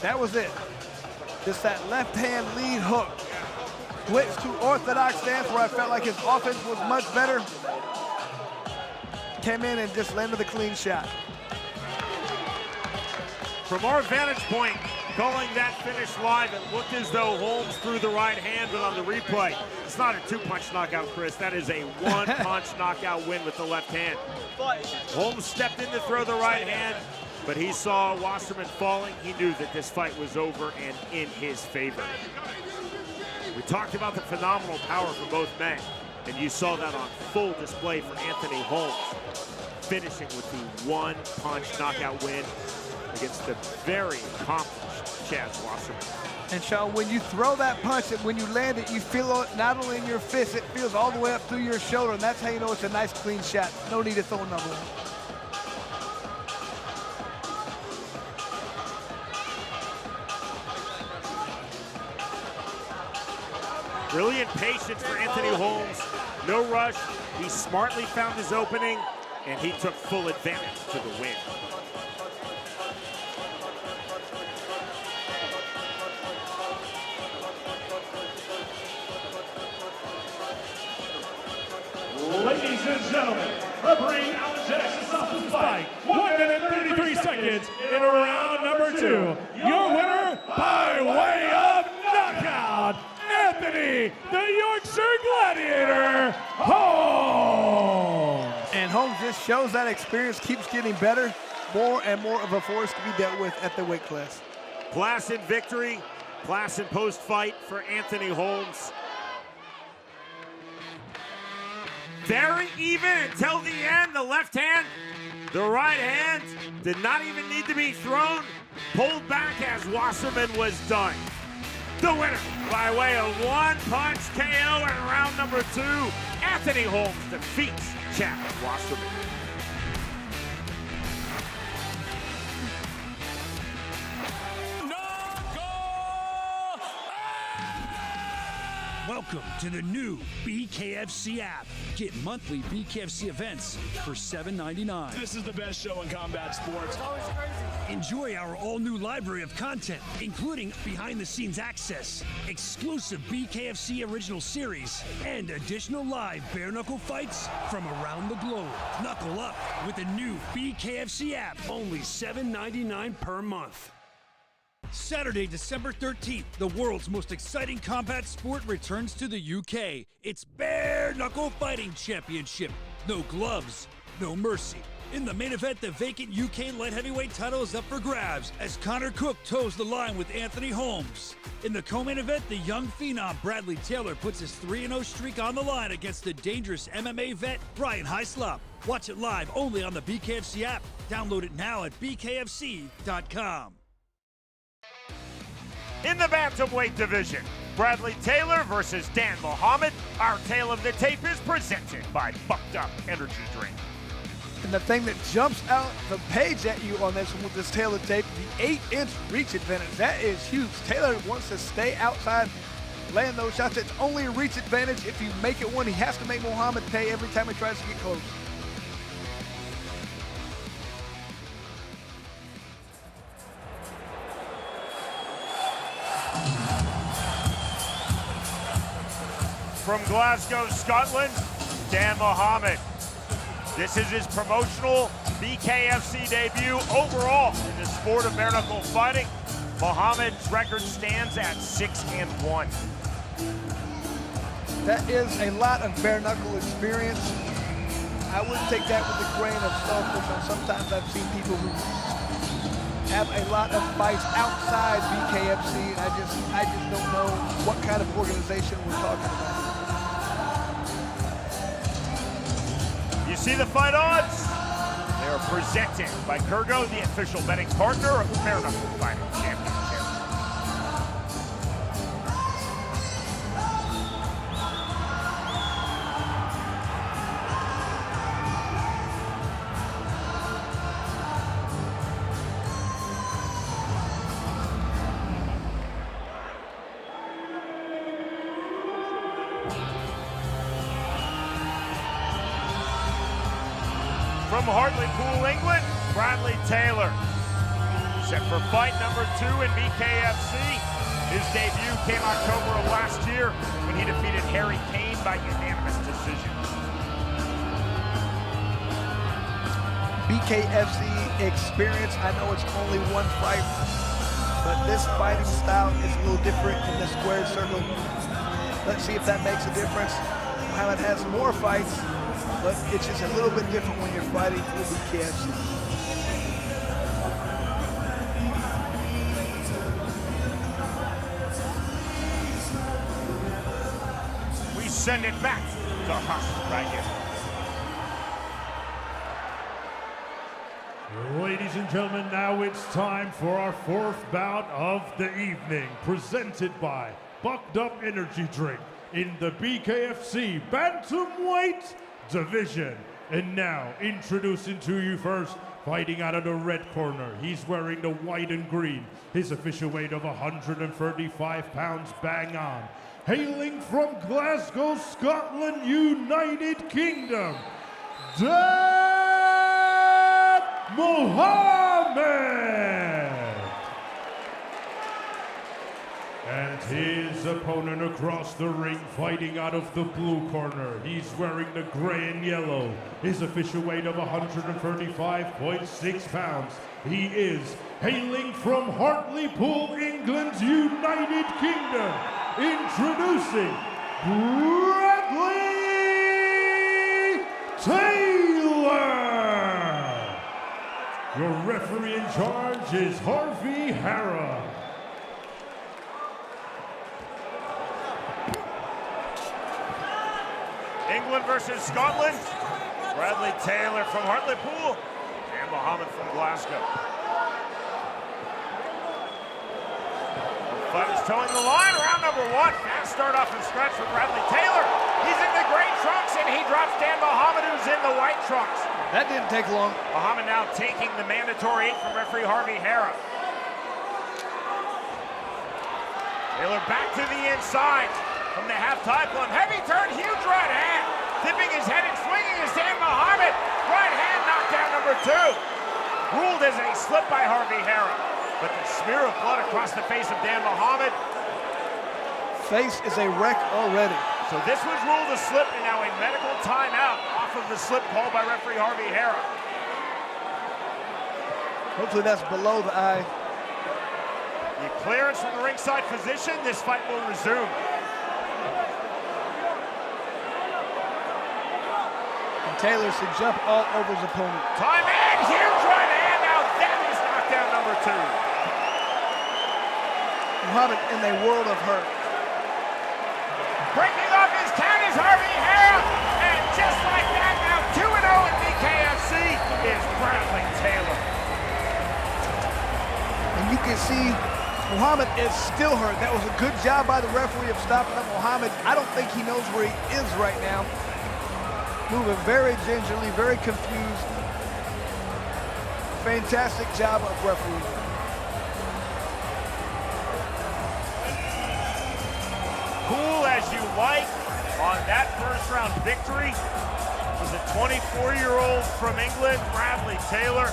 That was it. Just that left hand lead hook. Switch to orthodox stance where I felt like his offense was much better. Came in and just landed a clean shot. From our vantage point, calling that finish live, it looked as though Holmes threw the right hand, but on the replay, it's not a 2-punch knockout, Chris. That is a 1-punch knockout win with the left hand. Holmes stepped in to throw the right hand, but he saw Wasserman falling. He knew that this fight was over and in his favor. We talked about the phenomenal power from both men, and you saw that on full display for Anthony Holmes, finishing with the 1-punch knockout win against the very accomplished Chaz Wasserman. And Sean, when you throw that punch and when you land it, you feel it not only in your fist, it feels all the way up through your shoulder, and that's how you know it's a nice clean shot. No need to throw another one. Brilliant patience for Anthony Holmes. No rush. He smartly found his opening, and he took full advantage to the win. Ladies and gentlemen, referee Alan Jackson stops the fight. 1 minute 33 seconds in round number 2. Your winner by way of knockout, Anthony, the Yorkshire Gladiator, Holmes. And Holmes just shows that experience keeps getting better, more and more of a force to be dealt with at the weight class. Placid victory, placid post-fight for Anthony Holmes. Very even until the end. The left hand, the right hand did not even need to be thrown. Pulled back as Wasserman was done. The winner by way of 1-punch KO in round number 2. Anthony Holmes defeats Chaz Wasserman. Welcome to the new BKFC app. Get monthly BKFC events for $7.99. This is the best show in combat sports. Enjoy our all-new library of content, including behind-the-scenes access, exclusive BKFC original series, and additional live bare-knuckle fights from around the globe. Knuckle up with the new BKFC app, only $7.99 per month. Saturday, December 13th, the world's most exciting combat sport returns to the UK. It's Bare-Knuckle Fighting Championship. No gloves, no mercy. In the main event, the vacant UK light heavyweight title is up for grabs as Conor Cooke toes the line with Anthony Holmes. In the co-main event, the young phenom Bradley Taylor puts his 3-0 streak on the line against the dangerous MMA vet Brian Hyslop. Watch it live only on the BKFC app. Download it now at bkfc.com. In the bantamweight division, Bradley Taylor versus Dan Muhammad. Our tale of the tape is presented by Bucked Up Energy Drink. And the thing that jumps out the page at you on this one with this Taylor tape, the 8-inch reach advantage. That is huge. Taylor wants to stay outside, land those shots. It's only a reach advantage. If you make it one, he has to make Muhammad pay every time he tries to get close. From Glasgow, Scotland, Dan Muhammad. This is his promotional BKFC debut overall in the sport of bare-knuckle fighting. Muhammad's record stands at 6-1. That is a lot of bare-knuckle experience. I wouldn't take that with a grain of salt because sometimes I've seen people who have a lot of fights outside BKFC, and I just don't know what kind of organization we're talking about. You see the fight odds? They are presented by Kurgo, the official betting partner of the bare-knuckle fighting championship. From Hartlepool, England, Bradley Taylor. Set for fight number 2 in BKFC. His debut came October of last year when he defeated Harry Kane by unanimous decision. BKFC experience, I know it's only one fight, but this fighting style is a little different in the squared circle. Let's see if that makes a difference. Muhammad has more fights, but it's just a little bit different when you're fighting for BKFC. We send it back to Hush right here. Ladies and gentlemen, now it's time for our 4th bout of the evening, presented by Bucked Up Energy Drink in the BKFC Bantamweight division. And now, introducing to you first, fighting out of the red corner. He's wearing the white and green. His official weight of 135 pounds bang on. Hailing from Glasgow, Scotland, United Kingdom, Dan Mohammed. And his opponent across the ring, fighting out of the blue corner. He's wearing the gray and yellow. His official weight of 135.6 pounds. He is hailing from Hartlepool, England, United Kingdom. Introducing Bradley Taylor. Your referee in charge is Harvey Hara. England versus Scotland. Bradley Taylor from Hartlepool and Mohammed from Glasgow. The fight is towing the line. Round number 1. Fast start off and scratch for Bradley Taylor. He's in the gray trunks and he drops Dan Mohammed, who's in the white trunks. That didn't take long. Mohammed now taking the mandatory 8 from referee Harvey Hara. Taylor back to the inside. From the half-tie plum, heavy turn, huge right hand. Tipping his head and swinging his Dan Mohammed. Right hand knockdown number 2. Ruled as a slip by Harvey Hara. But the smear of blood across the face of Dan Mohammed. Face is a wreck already. So this was ruled a slip and now a medical timeout off of the slip called by referee Harvey Hara. Hopefully that's below the eye. The clearance from the ringside physician, this fight will resume. Taylor should jump all over his opponent. Time in, huge right hand. Now that is knockdown number 2. Muhammad in a world of hurt. Breaking off his count is Harvey Hara. And just like that, now 2-0 in BKFC is Bradley Taylor. And you can see Muhammad is still hurt. That was a good job by the referee of stopping up Muhammad. I don't think he knows where he is right now. Moving very gingerly, very confused. Fantastic job of referee. Cool as you like on that first round victory was a 24-year-old from England, Bradley Taylor.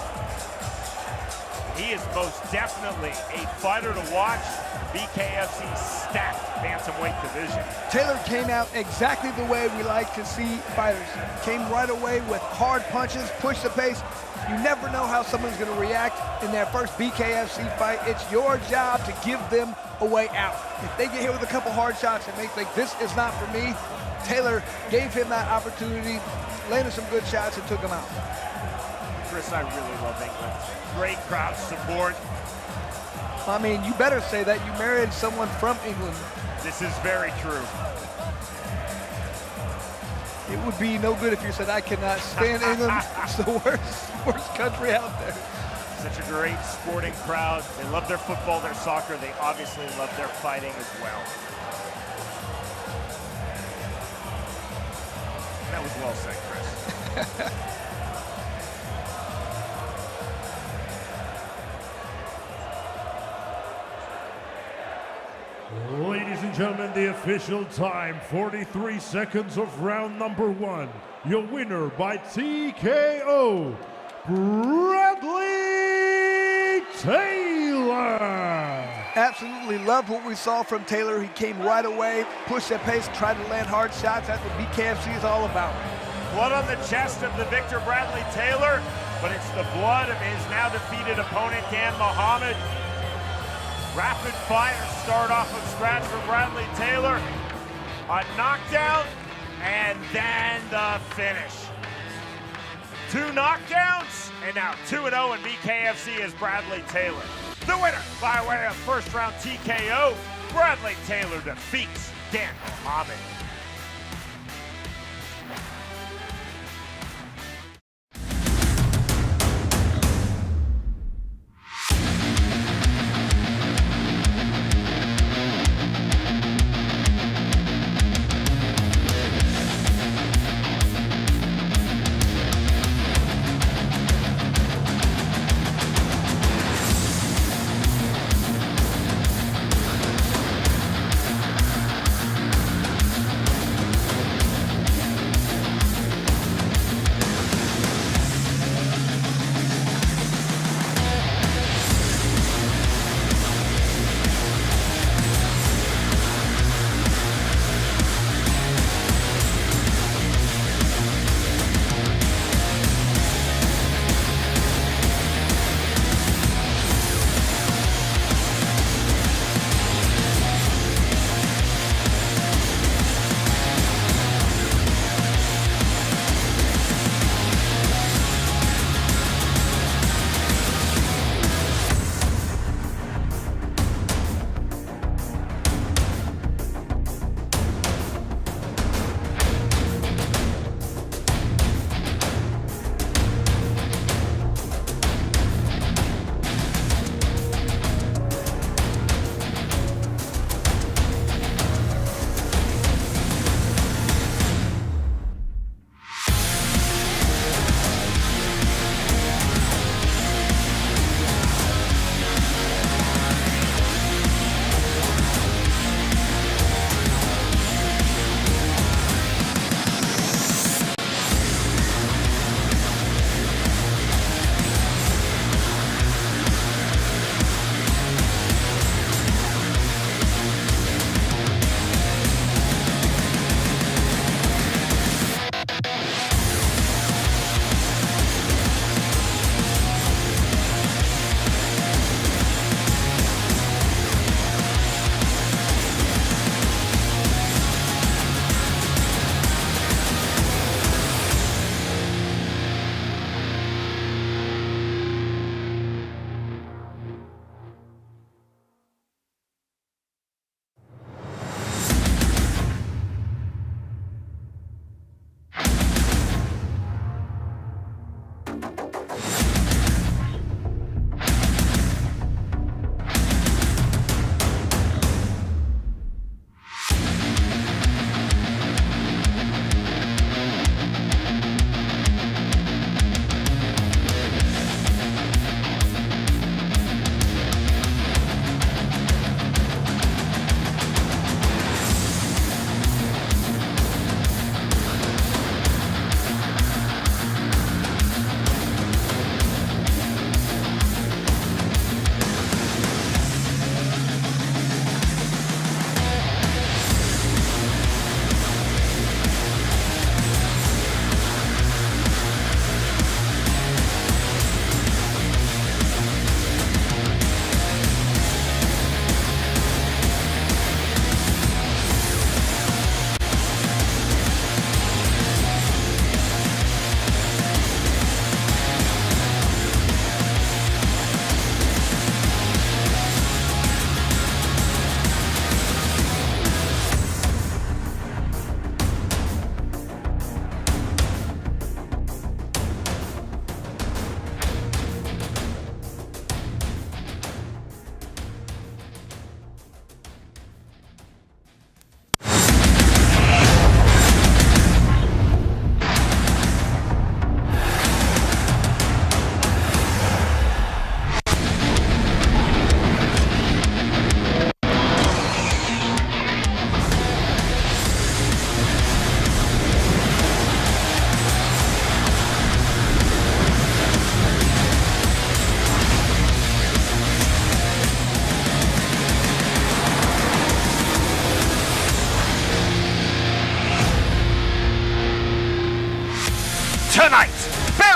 He is most definitely a fighter to watch. BKFC's stacked bantamweight division. Taylor came out exactly the way we like to see fighters. Came right away with hard punches, push the pace. You never know how someone's going to react in their first BKFC fight. It's your job to give them a way out. If they get hit with a couple hard shots and they think this is not for me, Taylor gave him that opportunity, landed some good shots and took him out. Chris, I really love England. Great crowd support. I mean, you better say that. You married someone from England. This is very true. It would be no good if you said, I cannot stand England. It's the worst country out there. Such a great sporting crowd. They love their football, their soccer. They obviously love their fighting as well. That was well said, Chris. Ladies and gentlemen, the official time, 43 seconds of round number 1. Your winner by TKO, Bradley Taylor. Absolutely loved what we saw from Taylor. He came right away, pushed that pace, tried to land hard shots. That's what BKFC is all about. Blood on the chest of the victor, Bradley Taylor, but it's the blood of his now defeated opponent, Dan Muhammad. Rapid fire start off of scratch for Bradley Taylor. A knockdown, and then the finish. 2 knockdowns, and now 2-0 in BKFC is Bradley Taylor. The winner by way of first round TKO, Bradley Taylor defeats Dan Muhammad.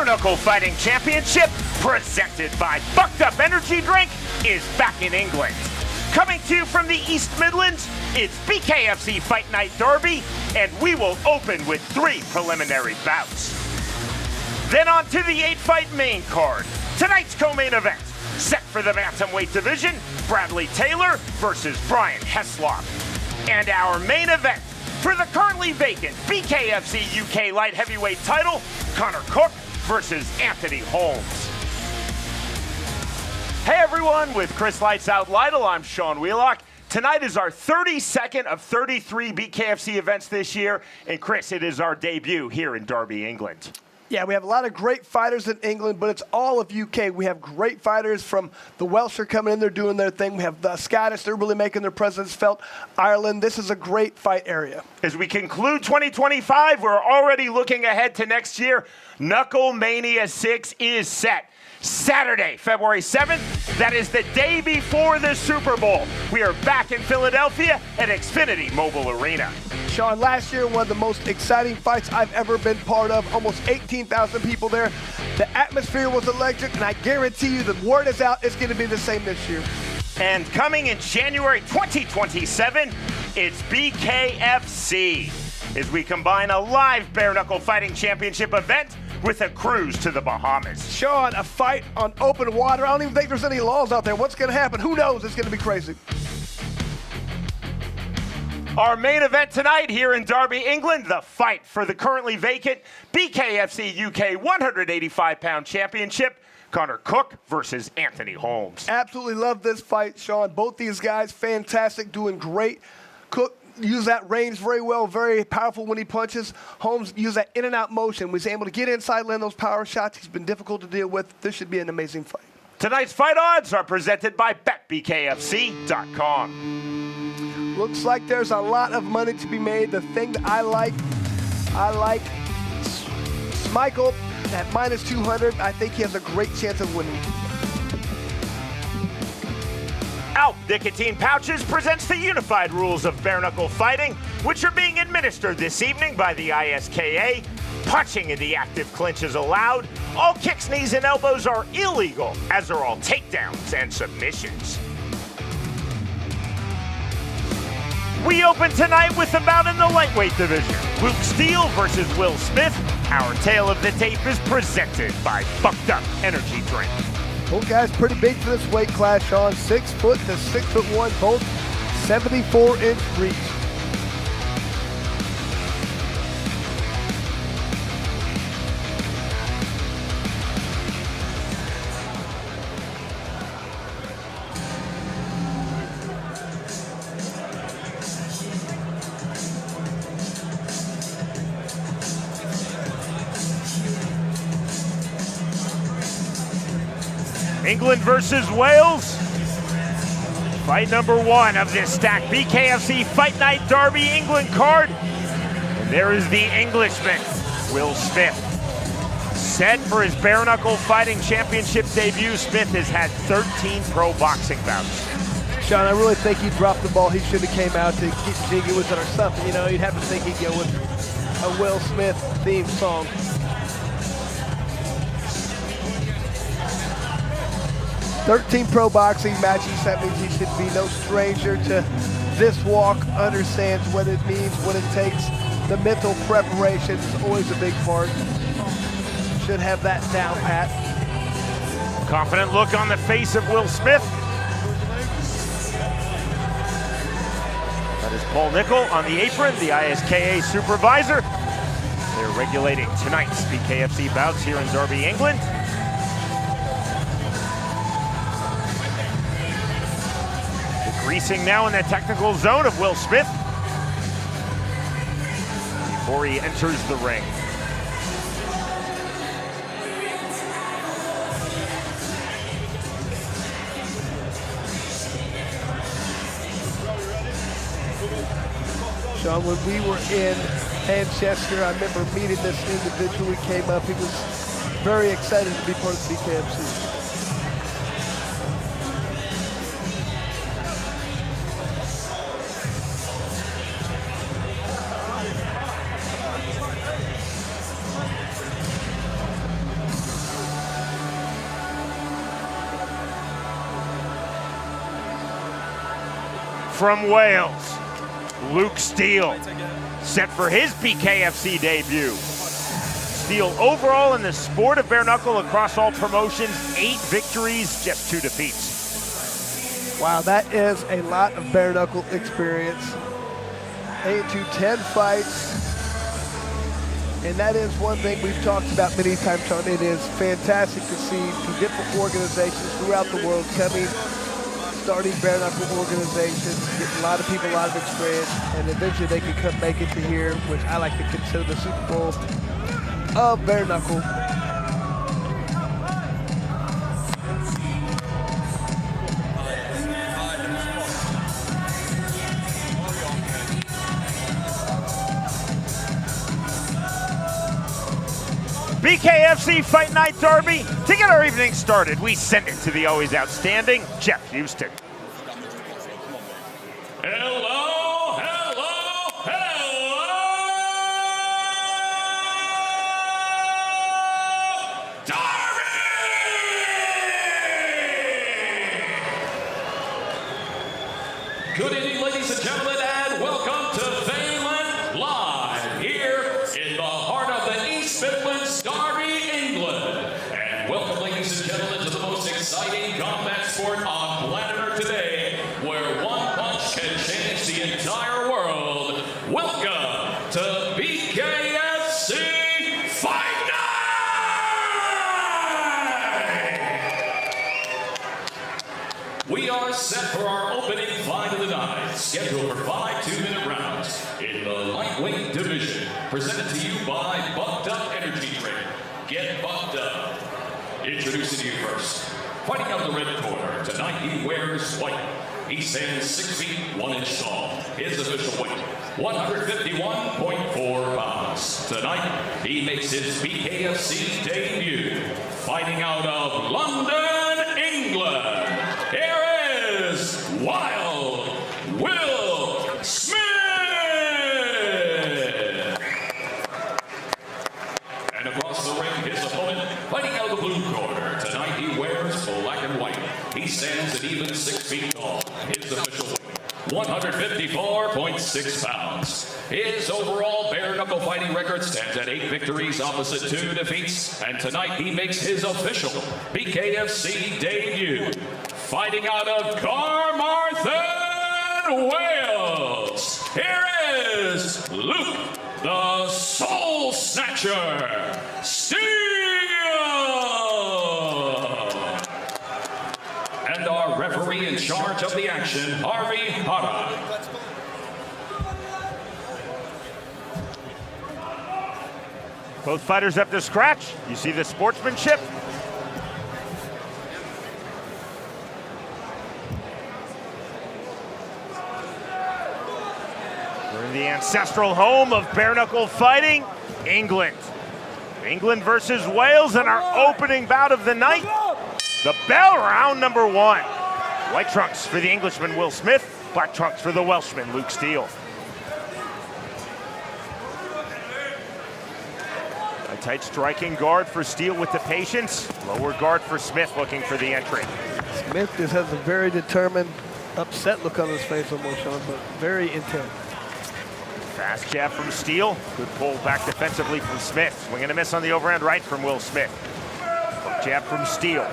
bare-knuckle fighting championship, presented by Fucked Up Energy Drink, is back in England. Coming to you from the East Midlands, it's BKFC Fight Night Derby, and we will open with 3 preliminary bouts. Then on to the 8-fight main card. Tonight's co-main event, set for the bantamweight division, Bradley Taylor versus Brian Hyslop. And our main event, for the currently vacant BKFC UK light heavyweight title, Conor Cooke versus Anthony Holmes. Hey everyone, with Chris Lights Out Lytle, I'm Sean Wheelock. Tonight is our 32nd of 33 BKFC events this year, and Chris, it is our debut here in Derby, England. Yeah, we have a lot of great fighters in England, but it's all of UK. We have great fighters from the Welsh are coming in, they're doing their thing. We have the Scottish, they're really making their presence felt. Ireland, this is a great fight area. As we conclude 2025, we're already looking ahead to next year. Knuckle Mania 6 is set. Saturday, February 7th, that is the day before the Super Bowl. We are back in Philadelphia at Xfinity Mobile Arena. Sean, last year, one of the most exciting fights I've ever been part of. Almost 18,000 people there. The atmosphere was electric, and I guarantee you the word is out, it's going to be the same this year. And coming in January 2027, it's BKFC, as we combine a live bare-knuckle fighting championship event with a cruise to the Bahamas. Sean, a fight on open water. I don't even think there's any laws out there. What's going to happen? Who knows? It's going to be crazy. Our main event tonight here in Derby, England, the fight for the currently vacant BKFC UK 185-pound championship, Conor Cooke versus Anthony Holmes. Absolutely love this fight, Sean. Both these guys, fantastic, doing great. Cooke used that range very well, very powerful when he punches. Holmes used that in and out motion. Was able to get inside, land those power shots. He's been difficult to deal with. This should be an amazing fight. Tonight's fight odds are presented by BetBKFC.com. Looks like there's a lot of money to be made. The thing that I like Michael at -200. I think he has a great chance of winning. Alp Nicotine Pouches presents the unified rules of bare-knuckle fighting, which are being administered this evening by the ISKA. Punching in the active clinch is allowed. All kicks, knees, and elbows are illegal, as are all takedowns and submissions. We open tonight with a bout in the lightweight division. Luke Steele versus Will Smith. Our tale of the tape is presented by Fucked Up Energy Drink. Both guys pretty big for this weight class, Sean. 6 foot to 6'1", both 74-inch reach. England versus Wales. Fight number 1 of this stacked BKFC Fight Night Derby England card. And there is the Englishman, Will Smith. Set for his bare-knuckle fighting championship debut, Smith has had 13 pro boxing bouts. Sean, I really think he dropped the ball. He should have came out to keep digging with it or something. You know, you'd have to think he'd go with a Will Smith theme song. "13 pro boxing matches." That means he should be no stranger to this walk, understands what it means, what it takes. The mental preparation is always a big part. Should have that down pat. Confident look on the face of Will Smith. That is Paul Nickel on the apron, the ISKA supervisor. They're regulating tonight's BKFC bouts here in Derby, England. Greasing now in the technical zone of Will Smith before he enters the ring. Sean, when we were in Manchester, I remember meeting this individual. He came up, he was very excited to be part of the BKFC. from Wales, Luke Steele, set for his BKFC debut. Steele overall in the sport of bare knuckle across all promotions, 8 victories, just 2 defeats. Wow, that is a lot of bare knuckle experience. 8 to 10 fights. And that is one thing we've talked about many times, Sean. It is fantastic to see 2 different organizations throughout the world coming, starting bare knuckle organizations, getting a lot of people a lot of experience, and eventually they can come make it to here, which I like to consider the Super Bowl of bare knuckle. BKFC Fight Night Derby. To get our evening started, we send it to the always outstanding Jeff Houston. Hello, hello, hello! Derby! Good evening, ladies and gentlemen, and welcome to Vaillant Live here in the heart of the East Midlands, Derby, England. And welcome, ladies and gentlemen, to the most exciting combat sport on planet Earth today, where one punch can change the entire world. Welcome to BKFC Fight Night! We are set for our opening fight of the night, scheduled for 5 2-minute rounds in the lightweight division, presented to you by Bucked Up Energy Drink. Get bucked up. Introducing you first, fighting out the red corner, tonight he wears white. He stands 6 feet 1 inch tall. His official weight, 151.4 pounds. Tonight, he makes his BKFC debut, fighting out of London, England. Here is Wild Will Smith! And across the ring, his opponent, fighting out of the blue corner. Tonight, he wears black and white. He stands an even 6 feet tall. His official weight, 154.6 pounds. His overall bare knuckle fighting record stands at 8 victories opposite 2 defeats. And tonight he makes his official BKFC debut, fighting out of Carmarthen, Wales. Here is Luke, the Soul Snatcher, Steele! And our referee in charge of the action, Harvey Hara. Both fighters up to scratch. You see the sportsmanship. We're in the ancestral home of bare knuckle fighting, England. England versus Wales in our opening bout of the night. The bell, round number 1. White trunks for the Englishman, Will Smith. Black trunks for the Welshman, Luke Steele. A tight striking guard for Steele with the patience. Lower guard for Smith looking for the entry. Smith just has a very determined, upset look on his face almost, Sean, but very intense. Fast jab from Steele. Good pull back defensively from Smith. Swing and a miss on the overhand right from Will Smith. Hook jab from Steele.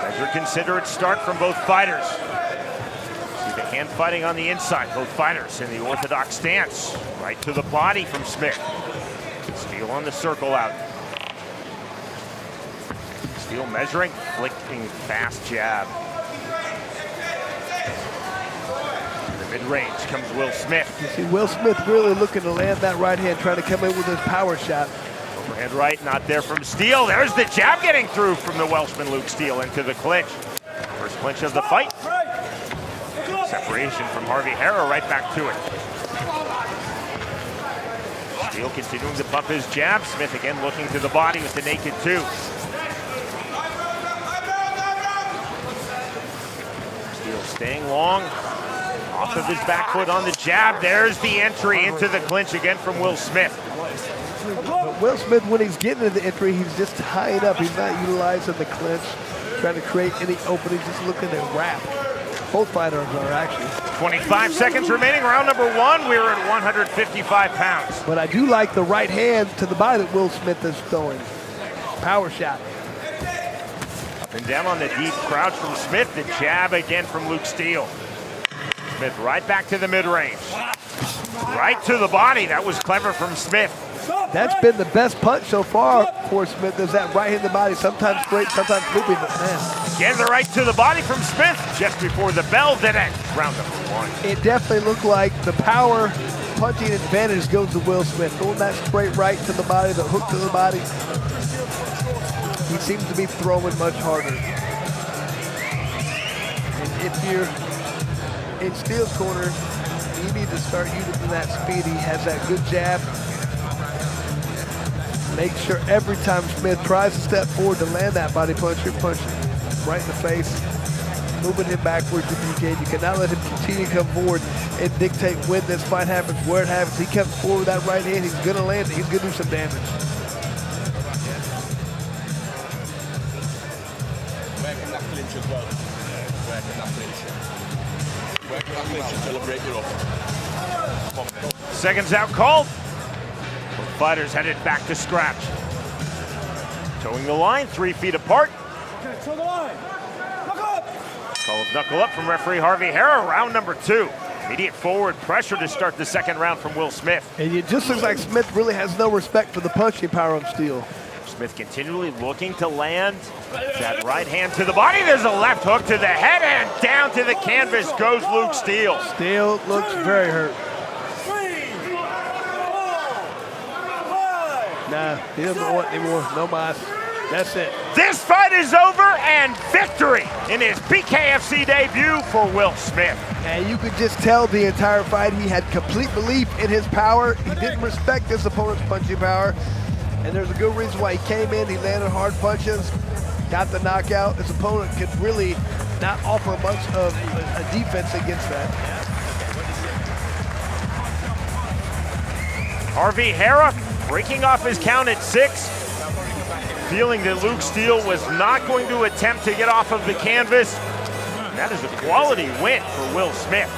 Measure considerate start from both fighters. See the hand fighting on the inside. Both fighters in the orthodox stance. Right to the body from Smith. Steele on the circle out. Steele measuring, flicking fast jab. Mid-range comes Will Smith. You see Will Smith really looking to land that right hand, trying to come in with his power shot. Overhand right, not there from Steele. There's the jab getting through from the Welshman, Luke Steele, into the clinch. First clinch of the fight. Separation from Harvey Hara, right back to it. Steele continuing to pump his jab. Smith again looking to the body with the naked 2. Steele staying long. Off of his back foot on the jab. There's the entry into the clinch again from Will Smith. But Will Smith, when he's getting into the entry, he's just tying up. He's not utilizing the clinch, trying to create any openings, just looking to wrap. Both fighters are actually. 25 seconds remaining, round number 1. We're at 155 pounds. But I do like the right hand to the body that Will Smith is throwing. Power shot. Up and down on the deep crouch from Smith. The jab again from Luke Steele. Smith right back to the mid-range. Right to the body. That was clever from Smith. That's been the best punch so far for Smith, is that right hand to the body, sometimes straight, sometimes looping, but man. Again, the right to the body from Smith just before the bell did end. Round number 1. It definitely looked like the power punching advantage goes to Will Smith. Throwing that straight right to the body, the hook to the body. He seems to be throwing much harder. And if you're in Steele's corner, you need to start using that speed. He has that good jab. Make sure every time Smith tries to step forward to land that body punch, you're punching right in the face, moving him backwards if you can. You cannot let him continue to come forward and dictate when this fight happens, where it happens. He comes forward with that right hand, he's gonna land it. He's gonna do some damage. Where can that clinch as well? Where can that clinch? Where can that clinch until I break you up? Seconds out called. Both fighters headed back to scratch. Towing the line, 3 feet apart. Okay, toe the line. Knuckle up. Call of knuckle up from referee Harvey Hara, round number 2. Immediate forward pressure to start the second round from Will Smith. And it just looks like Smith really has no respect for the punching power of Steele. Smith continually looking to land that right hand to the body. There's a left hook to the head, and down to the canvas goes Luke Steele. Steele looks very hurt. Nah, he doesn't want anymore. No mas. That's it. This fight is over, and victory in his BKFC debut for Will Smith. And you could just tell the entire fight he had complete belief in his power. He didn't respect his opponent's punching power. And there's a good reason why he came in. He landed hard punches, got the knockout. His opponent could really not offer much of a defense against that. Harvey Hara breaking off his count at 6, feeling that Luke Steele was not going to attempt to get off of the canvas. And that is a quality win for Will Smith.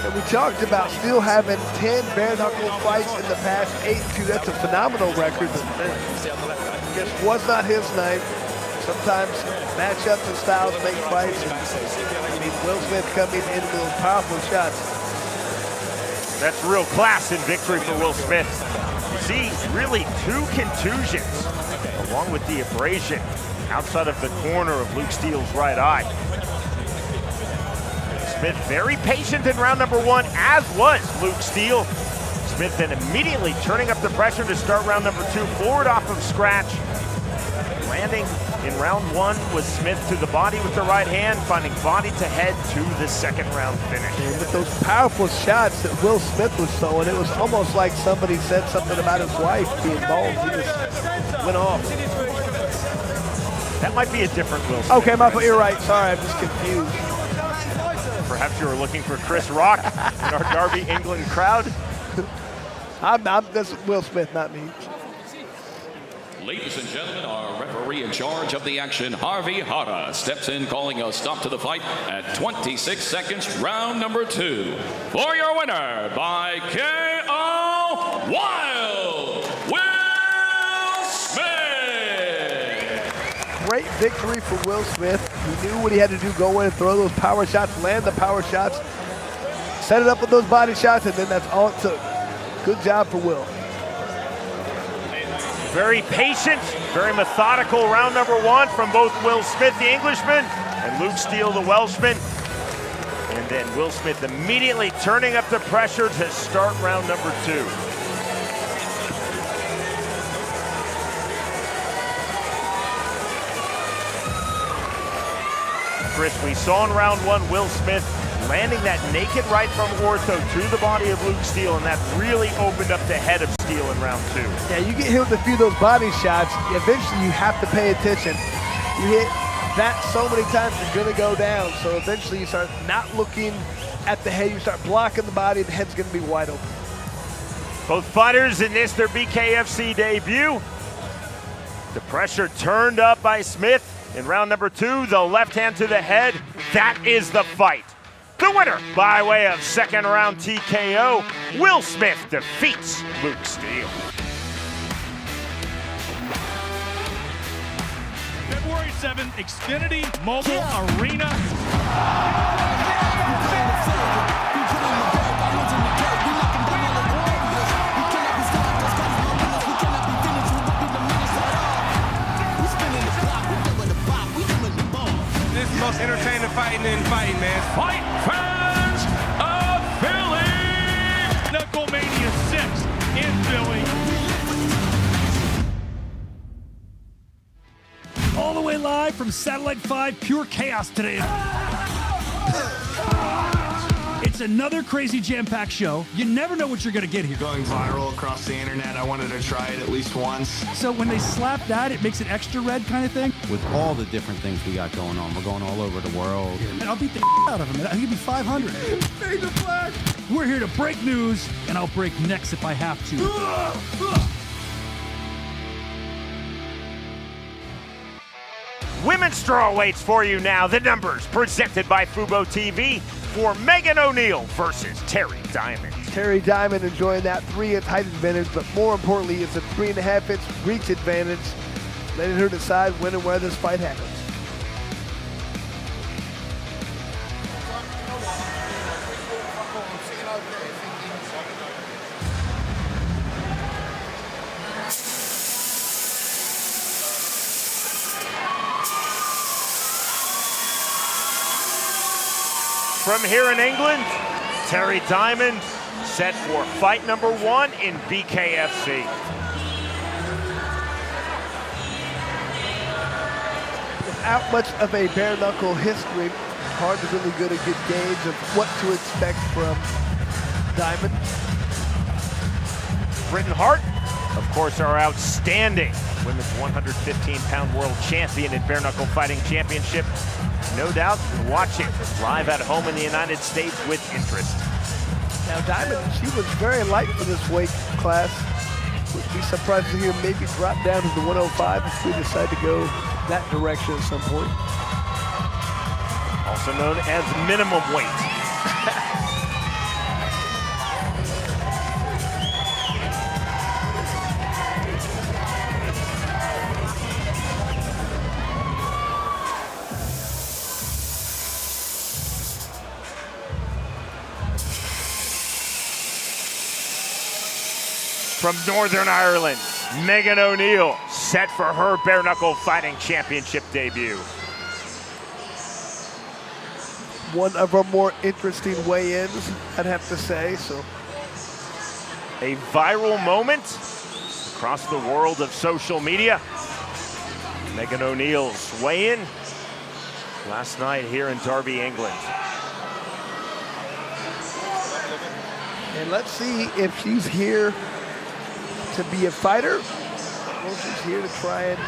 And we talked about Steele having 10 bare-knuckle fights in the past 8-2. That's a phenomenal record. This was not his night. Sometimes matchups and styles make fights. I mean, Will Smith coming in with those powerful shots. That's real class in victory for Will Smith. You see, really 2 contusions, along with the abrasion outside of the corner of Luke Steele's right eye. Smith very patient in round number 1, as was Luke Steele. Smith then immediately turning up the pressure to start round number 2, forward off of scratch. Landing in round 1 was Smith to the body with the right hand, finding body to head to the second round finish. And with those powerful shots that Will Smith was throwing, it was almost like somebody said something about his wife being bald. He just went off. That might be a different Will Smith. Okay, you're right. Sorry, I'm just confused. Perhaps you were looking for Chris Rock in our Derby, England crowd. That's Will Smith, not me. Ladies and gentlemen, our referee in charge of the action, Harvey Hara, steps in calling a stop to the fight at 26 seconds, round number 2. For your winner by KO Wild, Will Smith. Great victory for Will Smith. He knew what he had to do, go in and throw those power shots, land the power shots, set it up with those body shots, and then that's all it took. Good job for Will. Very patient, very methodical round number 1 from both Will Smith, the Englishman, and Luke Steele, the Welshman. And then Will Smith immediately turning up the pressure to start round number 2. Chris, we saw in round 1 Will Smith landing that naked right from ortho to the body of Luke Steele, and that really opened up the head of Steele in round 2. Yeah, you get hit with a few of those body shots, eventually you have to pay attention. You hit that so many times, you're gonna go down, so eventually you start not looking at the head, you start blocking the body, the head's gonna be wide open. Both fighters in this, their BKFC debut. The pressure turned up by Smith. In round number 2, the left hand to the head. That is the fight. The winner, by way of second round TKO, Will Smith defeats Luke Steele. February 7th, Xfinity Mobile Arena. This is the most entertaining fighting in fighting, man. Fight fans of Philly! Knucklemania 6 in Philly. All the way live from Satellite 5 Pure Chaos today. It's another crazy jam-packed show. You never know what you're gonna get here. Going viral across the internet, I wanted to try it at least once. So when they slap that, it makes it extra red kind of thing. With all the different things we got going on, we're going all over the world. And I'll beat the out of him. I think it'd be 500. Fade the flag. We're here to break news, and I'll break necks if I have to. Women's strawweights for you now. The numbers presented by Fubo TV for Megan O'Neill versus Terry Diamond. Terry Diamond enjoying that 3-inch height advantage, but more importantly, it's a 3.5-inch reach advantage, letting her decide when and where this fight happens. From here in England, Terry Diamond set for fight number 1 in BKFC. Without much of a bare-knuckle history, hard to really get a good gauge of what to expect from Diamond. Britain Hart, of course, our outstanding women's 115-pound world champion in bare-knuckle fighting championship. No doubt watching live at home in the United States with interest. Now Diamond, she was very light for this weight class. Would be surprised to hear maybe drop down to the 105 if we decide to go that direction at some point. Also known as minimum weight. From Northern Ireland, Megan O'Neill set for her bare-knuckle fighting championship debut. One of our more interesting weigh-ins, I'd have to say. So, a viral moment across the world of social media. Megan O'Neill's weigh-in last night here in Derby, England. And let's see if she's here to be a fighter, or she's here to try and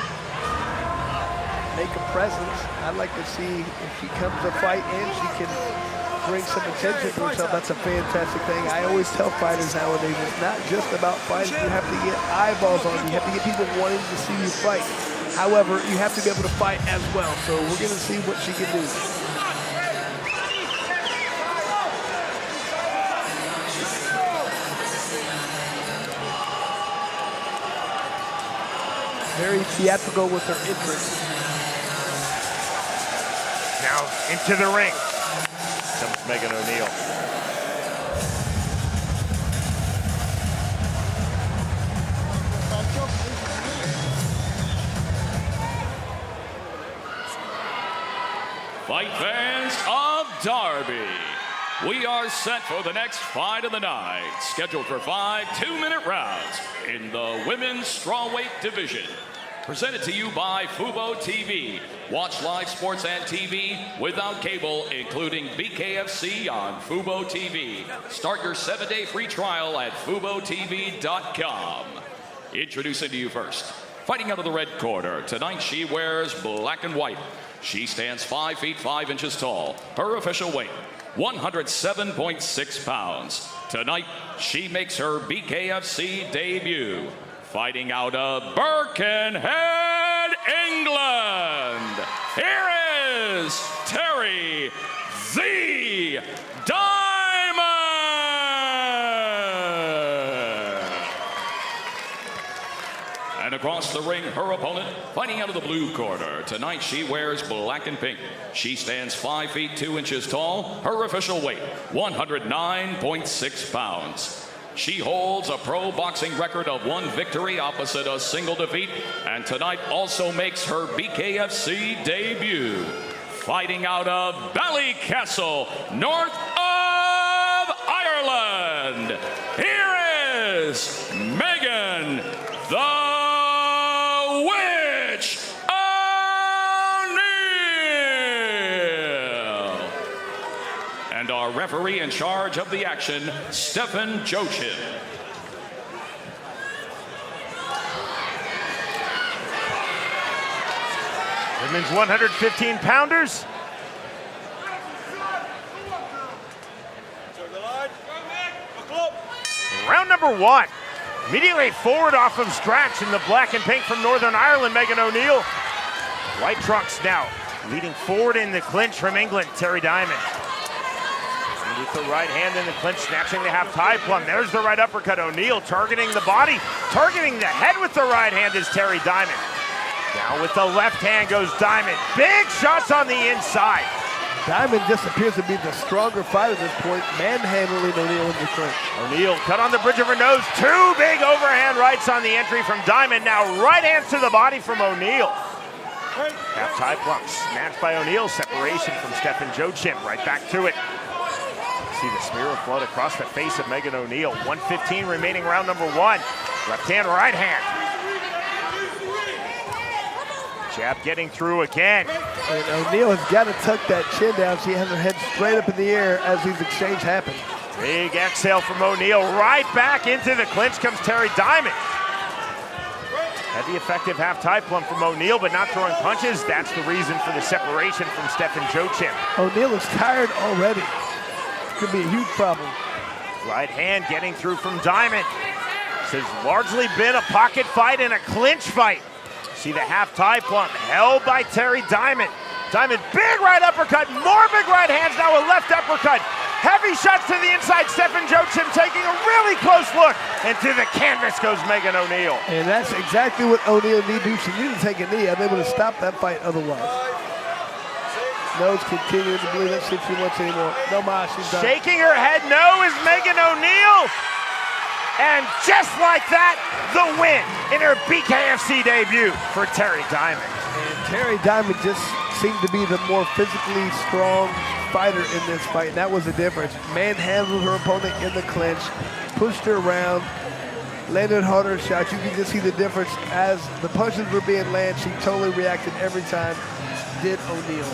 make a presence. I'd like to see if she comes to fight and she can bring some attention to herself. That's a fantastic thing. I always tell fighters nowadays, it's not just about fighting. You have to get eyeballs on you. You have to get people wanting to see you fight. However, you have to be able to fight as well. So we're going to see what she can do. Very theatrical with her entrance. Now into the ring comes Megan O'Neill. Fight fans of Derby, we are set for the next fight of the night, scheduled for 5 2-minute rounds in the women's strawweight division. Presented to you by Fubo TV. Watch live sports and TV without cable, including BKFC on Fubo TV. Start your 7-day free trial at FuboTV.com. Introducing to you first, fighting out of the red corner. Tonight she wears black and white. She stands 5 feet 5 inches tall. Her official weight, 107.6 pounds. Tonight, she makes her BKFC debut. Fighting out of Birkenhead, England, here is Terry the Diamond. And across the ring, her opponent, fighting out of the blue corner. Tonight, she wears black and pink. She stands 5 feet 2 inches tall. Her official weight, 109.6 pounds. She holds a pro boxing record of 1 victory opposite a single defeat, and tonight also makes her BKFC debut. Fighting out of Ballycastle, north of Ireland, here is Megan the Witch O'Neill. And our referee in charge of the action, Stephen Jochin. Women's 115-pounders. Round number 1. Immediately forward off of scratch in the black and pink from Northern Ireland, Megan O'Neill. White trunks now, leading forward in the clinch from England, Terry Diamond. With the right hand in the clinch, snatching the half-tie plum. There's the right uppercut. O'Neill targeting the body, targeting the head with the right hand is Terry Diamond. Now with the left hand goes Diamond. Big shots on the inside. Diamond just appears to be the stronger fighter at this point, manhandling O'Neill in the clinch. O'Neill cut on the bridge of her nose. 2 big overhand rights on the entry from Diamond. Now right hands to the body from O'Neill. Half-tie plum snatched by O'Neill. Separation from Stephen Jochin. Right back to it. See the smear of blood across the face of Megan O'Neill. 1:15 remaining, round number 1. Left hand, right hand. Jab getting through again. And O'Neill has got to tuck that chin down so he has her head straight up in the air as these exchanges happen. Big exhale from O'Neill. Right back into the clinch comes Terry Diamond. Heavy effective half-tie plum from O'Neill, but not throwing punches. That's the reason for the separation from Stephen Jochin. O'Neill is tired already. Could be a huge problem. Right hand getting through from Diamond. This has largely been a pocket fight and a clinch fight. See the half-tie plum held by Terry Diamond. Diamond, big right uppercut, more big right hands, now a left uppercut. Heavy shots to the inside, Stephen Jochin taking a really close look. And to the canvas goes Megan O'Neill. And that's exactly what O'Neill needed to do. She needed to take a knee. I'm able to stop that fight otherwise. No's continuing to believe that shit she wants anymore. No, ma, she's done. Shaking her head no is Megan O'Neill. And just like that, the win in her BKFC debut for Terry Diamond. And Terry Diamond just seemed to be the more physically strong fighter in this fight, and that was the difference. Manhandled her opponent in the clinch, pushed her around, landed harder shots. You can just see the difference as the punches were being landed. She totally reacted every time, did O'Neill.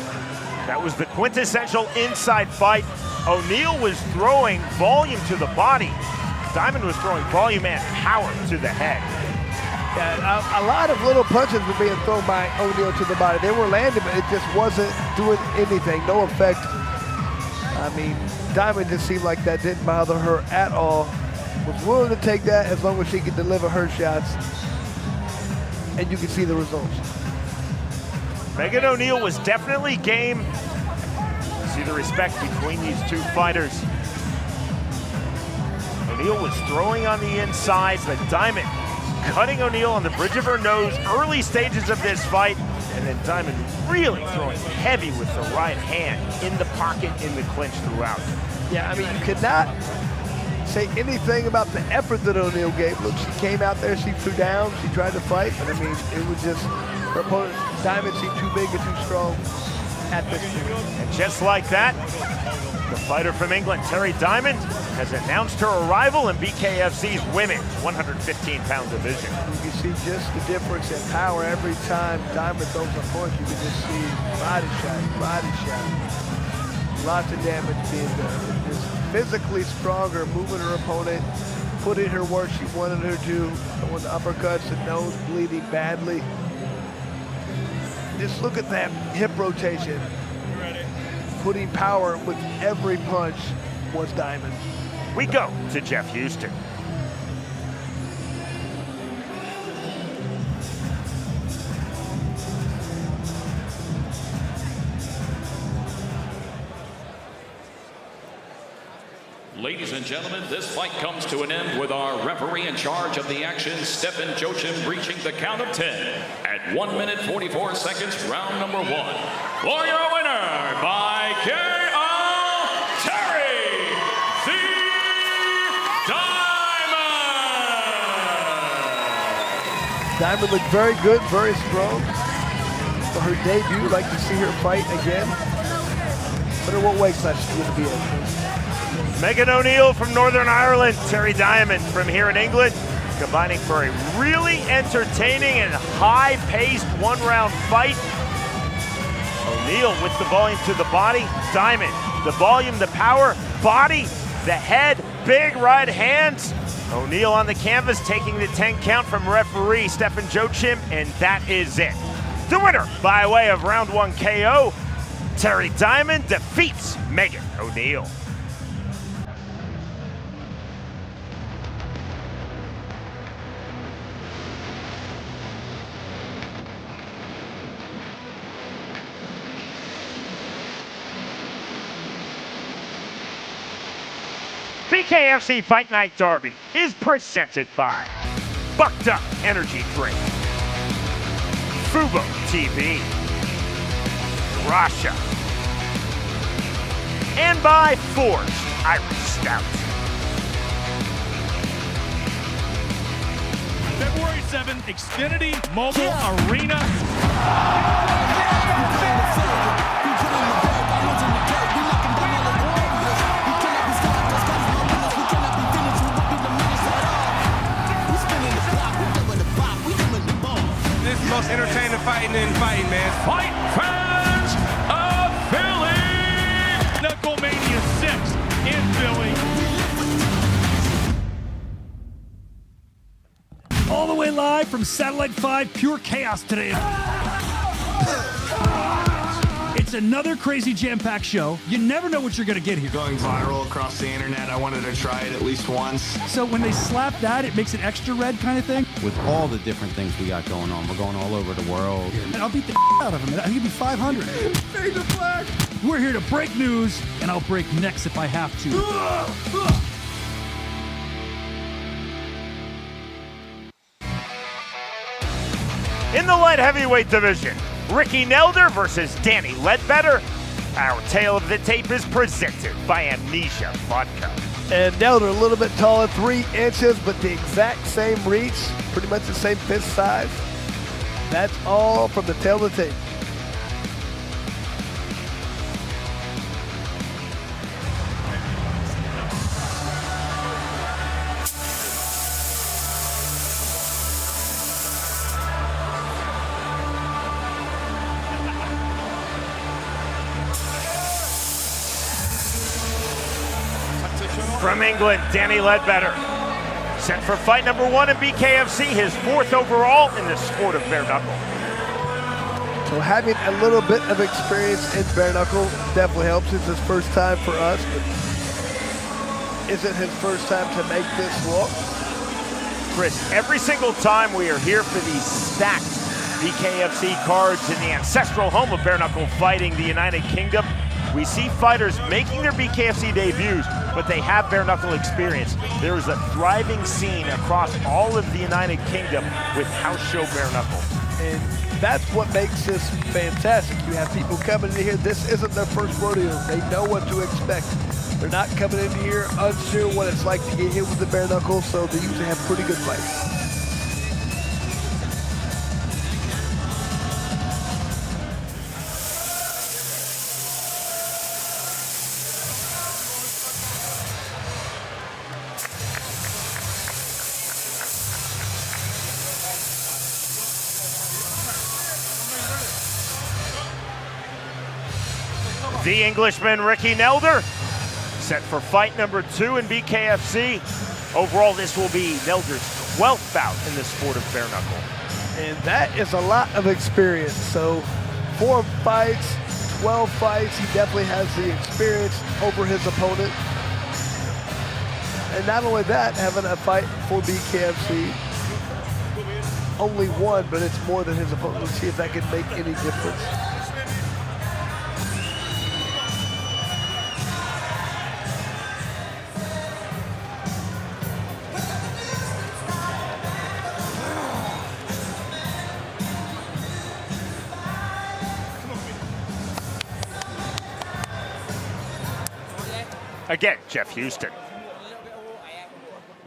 That was the quintessential inside fight. O'Neill was throwing volume to the body. Diamond was throwing volume and power to the head. Yeah, a lot of little punches were being thrown by O'Neill to the body. They were landing, but it just wasn't doing anything, no effect. I mean, Diamond just seemed like that didn't bother her at all. Was willing to take that as long as she could deliver her shots. And you can see the results. Megan O'Neill was definitely game. See the respect between these two fighters. O'Neill was throwing on the inside, but Diamond cutting O'Neill on the bridge of her nose, early stages of this fight, and then Diamond really throwing heavy with the right hand in the pocket, in the clinch throughout. Yeah, I mean, you could not say anything about the effort that O'Neill gave. Look, she came out there, she threw down, she tried to fight, but I mean, it was just, her opponent, Diamond, seemed too big and too strong at this point. And just like that, the fighter from England, Terry Diamond, has announced her arrival in BKFC's women's 115-pound division. You can see just the difference in power every time Diamond throws a punch. You can just see body shot. Lots of damage being done. Just physically stronger, moving her opponent, putting her where she wanted her to, throwing the uppercuts, the nose bleeding badly. Just look at that hip rotation. Putting power with every punch was Diamond. We go to Jeff Houston. Ladies and gentlemen, this fight comes to an end with our referee in charge of the action, Stephen Joachim, reaching the count of 10 at 1 minute 44 seconds, round number 1. For your winner by KO, Terry the Diamond! Diamond looked very good, very strong. For her debut, I'd like to see her fight again. Wonder what weight class she's going to be in. Megan O'Neill from Northern Ireland, Terry Diamond from here in England, combining for a really entertaining and high-paced one-round fight. O'Neill with the volume to the body, Diamond, the volume, the power, body, the head, big right hands. O'Neill on the canvas taking the 10 count from referee Stephen Joachim, and that is it. The winner by way of round 1 KO, Terry Diamond defeats Megan O'Neill. BKFC Fight Night Derby is presented by Bucked Up Energy Drink, Fubo TV, Russia, and by Forged Irish Stout. February 7th, Xfinity Mobile Arena. This is the most entertaining fighting in fighting, man. Fight fans of Philly! Knucklemania 6 in Philly. All the way live from Satellite 5, pure chaos today. It's another crazy jam-packed show. You never know what you're gonna get here. Going viral across the internet, I wanted to try it at least once. So when they slap that, it makes it extra red kind of thing. With all the different things we got going on, we're going all over the world. And I'll beat the out of him. I think it'd be 500. Fade the flag. We're here to break news, and I'll break necks if I have to. In the light heavyweight division, Ricky Nelder versus Danny Ledbetter. Our tale of the tape is presented by Amnesia Vodka. And Nelder a little bit taller, 3 inches, but the exact same reach, pretty much the same fist size. That's all from the tale of the tape. From England, Danny Ledbetter. Set for fight number 1 in BKFC, his 4th overall in the sport of bare knuckle. So having a little bit of experience in bare knuckle definitely helps. It's his first time for us, but isn't his first time to make this walk. Chris, every single time we are here for these stacked BKFC cards in the ancestral home of bare knuckle fighting, the United Kingdom, we see fighters making their BKFC debuts, but they have bare knuckle experience. There is a thriving scene across all of the United Kingdom with house show bare knuckle. And that's what makes this fantastic. You have people coming in here, this isn't their first rodeo. They know what to expect. They're not coming in here unsure what it's like to get hit with the bare knuckle, so they usually have pretty good fights. The Englishman, Ricky Nelder, set for fight number 2 in BKFC. Overall, this will be Nelder's 12th bout in the sport of bare knuckle. And that is a lot of experience. So 4 fights, 12 fights, he definitely has the experience over his opponent. And not only that, having a fight for BKFC, only one, but it's more than his opponent. Let's see if that can make any difference. Again, Jeff Houston.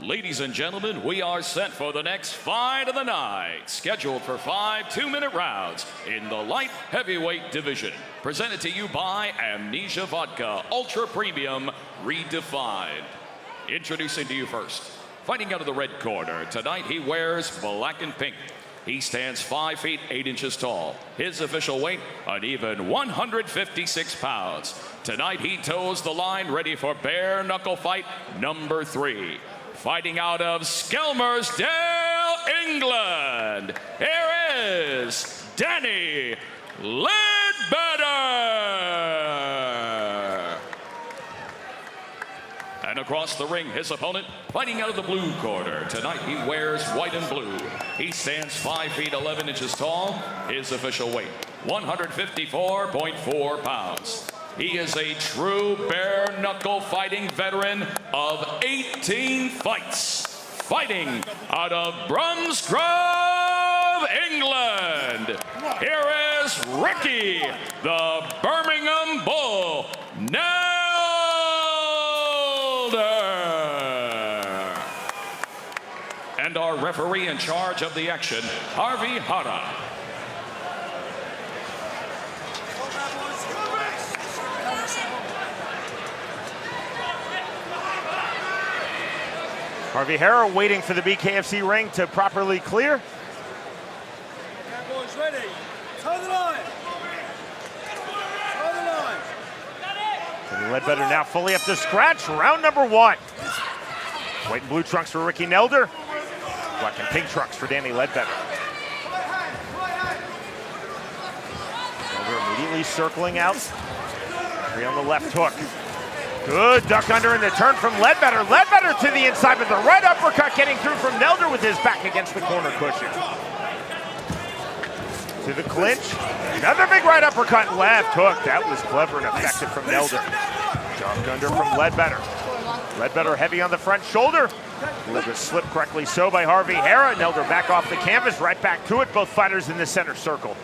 Ladies and gentlemen, we are set for the next fight of the night, scheduled for 5 2-minute rounds in the light heavyweight division. Presented to you by Amnesia Vodka, Ultra Premium Redefined. Introducing to you first, fighting out of the red corner, tonight he wears black and pink. He stands 5 feet 8 inches tall. His official weight, an even 156 pounds. Tonight he toes the line, ready for bare knuckle fight number 3. Fighting out of Skelmersdale, England, here is Danny Ledbetter. And across the ring, his opponent, fighting out of the blue corner. Tonight he wears white and blue. He stands 5 feet 11 inches tall. His official weight, 154.4 pounds. He is a true bare-knuckle fighting veteran of 18 fights. Fighting out of Bromsgrove, England. Here is Ricky, the Birmingham Bull, Nelder. And our referee in charge of the action, Harvey Hara. Harvey Hara waiting for the BKFC ring to properly clear. Okay, boys, ready? Toe the line. Toe the line. Danny Ledbetter now fully up to scratch. Round number 1. White and blue trunks for Ricky Nelder. Black and pink trunks for Danny Ledbetter. Nelder immediately circling out. 3 on the left hook. Good duck under in the turn from Ledbetter. Ledbetter to the inside, but the right uppercut getting through from Nelder with his back against the corner cushion. To the clinch. Another big right uppercut, left hook. That was clever and effective from Nelder. Duck under from Ledbetter. Ledbetter heavy on the front shoulder. A little bit slipped correctly so by Harvey Hara. Nelder back off the canvas, right back to it. Both fighters in the center circle.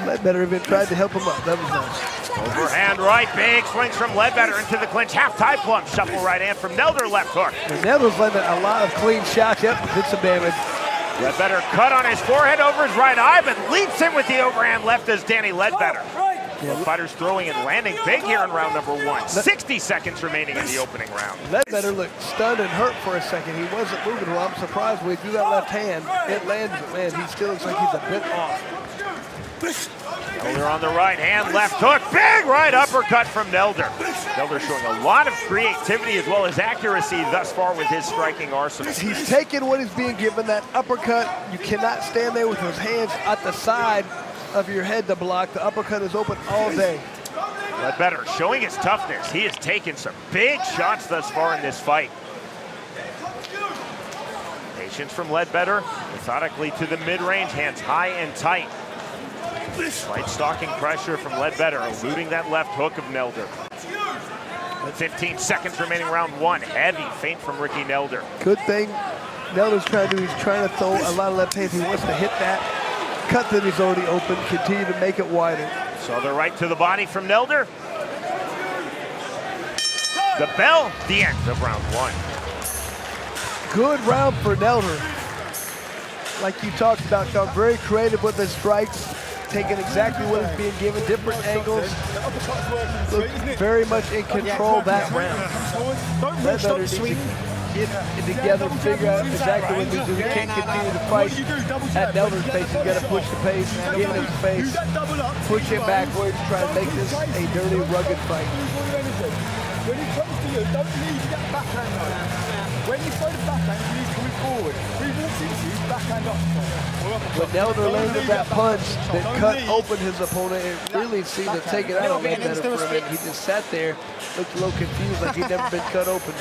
Ledbetter even tried to help him up. That was nice. Overhand right, big swings from Ledbetter into the clinch. Half tie plum, shuffle right hand from Nelder, left hook. And Nelder's landing a lot of clean shots. Yep, did some damage. Ledbetter cut on his forehead over his right eye, but leaps in with the overhand left as Danny Ledbetter. Both fighters throwing and landing big here in round number 1. 60 seconds remaining in the opening round. Ledbetter looked stunned and hurt for a second. He wasn't moving well. I'm surprised when he threw that left hand. It landed, man. He still looks like he's a bit off. Nelder on the right hand, left hook, big right uppercut from Nelder. Nelder showing a lot of creativity as well as accuracy thus far with his striking arsenal. He's taking what he's being given, that uppercut. You cannot stand there with those hands at the side of your head to block. The uppercut is open all day. Ledbetter showing his toughness. He has taken some big shots thus far in this fight. Patience from Ledbetter, methodically to the mid-range, hands high and tight. Slight stalking pressure from Ledbetter, eluding that left hook of Nelder. 15 seconds remaining round 1. Heavy feint from Ricky Nelder. Good thing Nelder's trying to do, he's trying to throw a lot of left hands. He wants to hit that cut that he's already open, continue to make it wider. So the right to the body from Nelder. The bell, the end of round 1. Good round for Nelder. Like you talked about, got very creative with his strikes, taking exactly what is being given, different angles. Looked very much in control that round. Ledbetter needs to get it together, figure out exactly what to do. He can't continue to fight at Nelder's pace. He's got to push the pace, get in his face, push him backwards, try to make this a dirty, rugged fight. When he comes to you, don't leave that backhand though. When you throw the backhand, you need to move forward. He walks into you, backhand up. When Nelder landed that punch that cut open his opponent, it really seemed to take it out of Ledbetter for a minute. He just sat there, looked a little confused, like he'd never been cut open.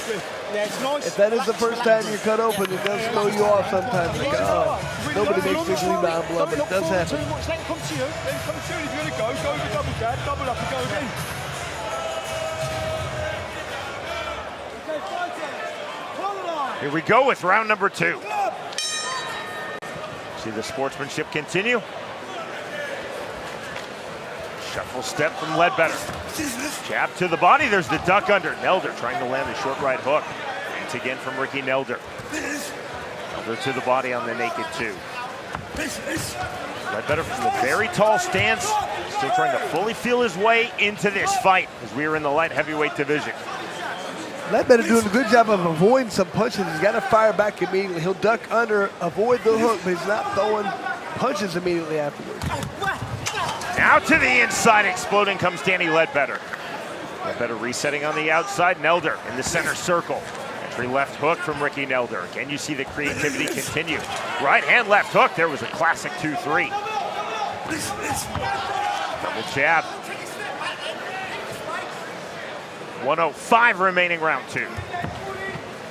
If that is the first time you're cut open, it does throw you off sometimes. Like, oh, nobody makes this rebound blow, but it does happen. Let him come to you, if you're going to go with a double jab, double up and go again. Here we go with round number 2. See the sportsmanship continue. Shuffle step from Ledbetter. Jab to the body. There's the duck under. Nelder trying to land the short right hook. And again from Ricky Nelder. Nelder to the body on the naked two. Ledbetter from the very tall stance. Still trying to fully feel his way into this fight as we are in the light heavyweight division. Ledbetter doing a good job of avoiding some punches. He's got to fire back immediately. He'll duck under, avoid the hook, but he's not throwing punches immediately afterwards. Now to the inside, exploding comes Danny Ledbetter. Ledbetter resetting on the outside. Nelder in the center circle. Entry left hook from Ricky Nelder. Again, you see the creativity continue. Right hand, left hook. There was a classic 2-3. Double jab. 1:05 remaining round two.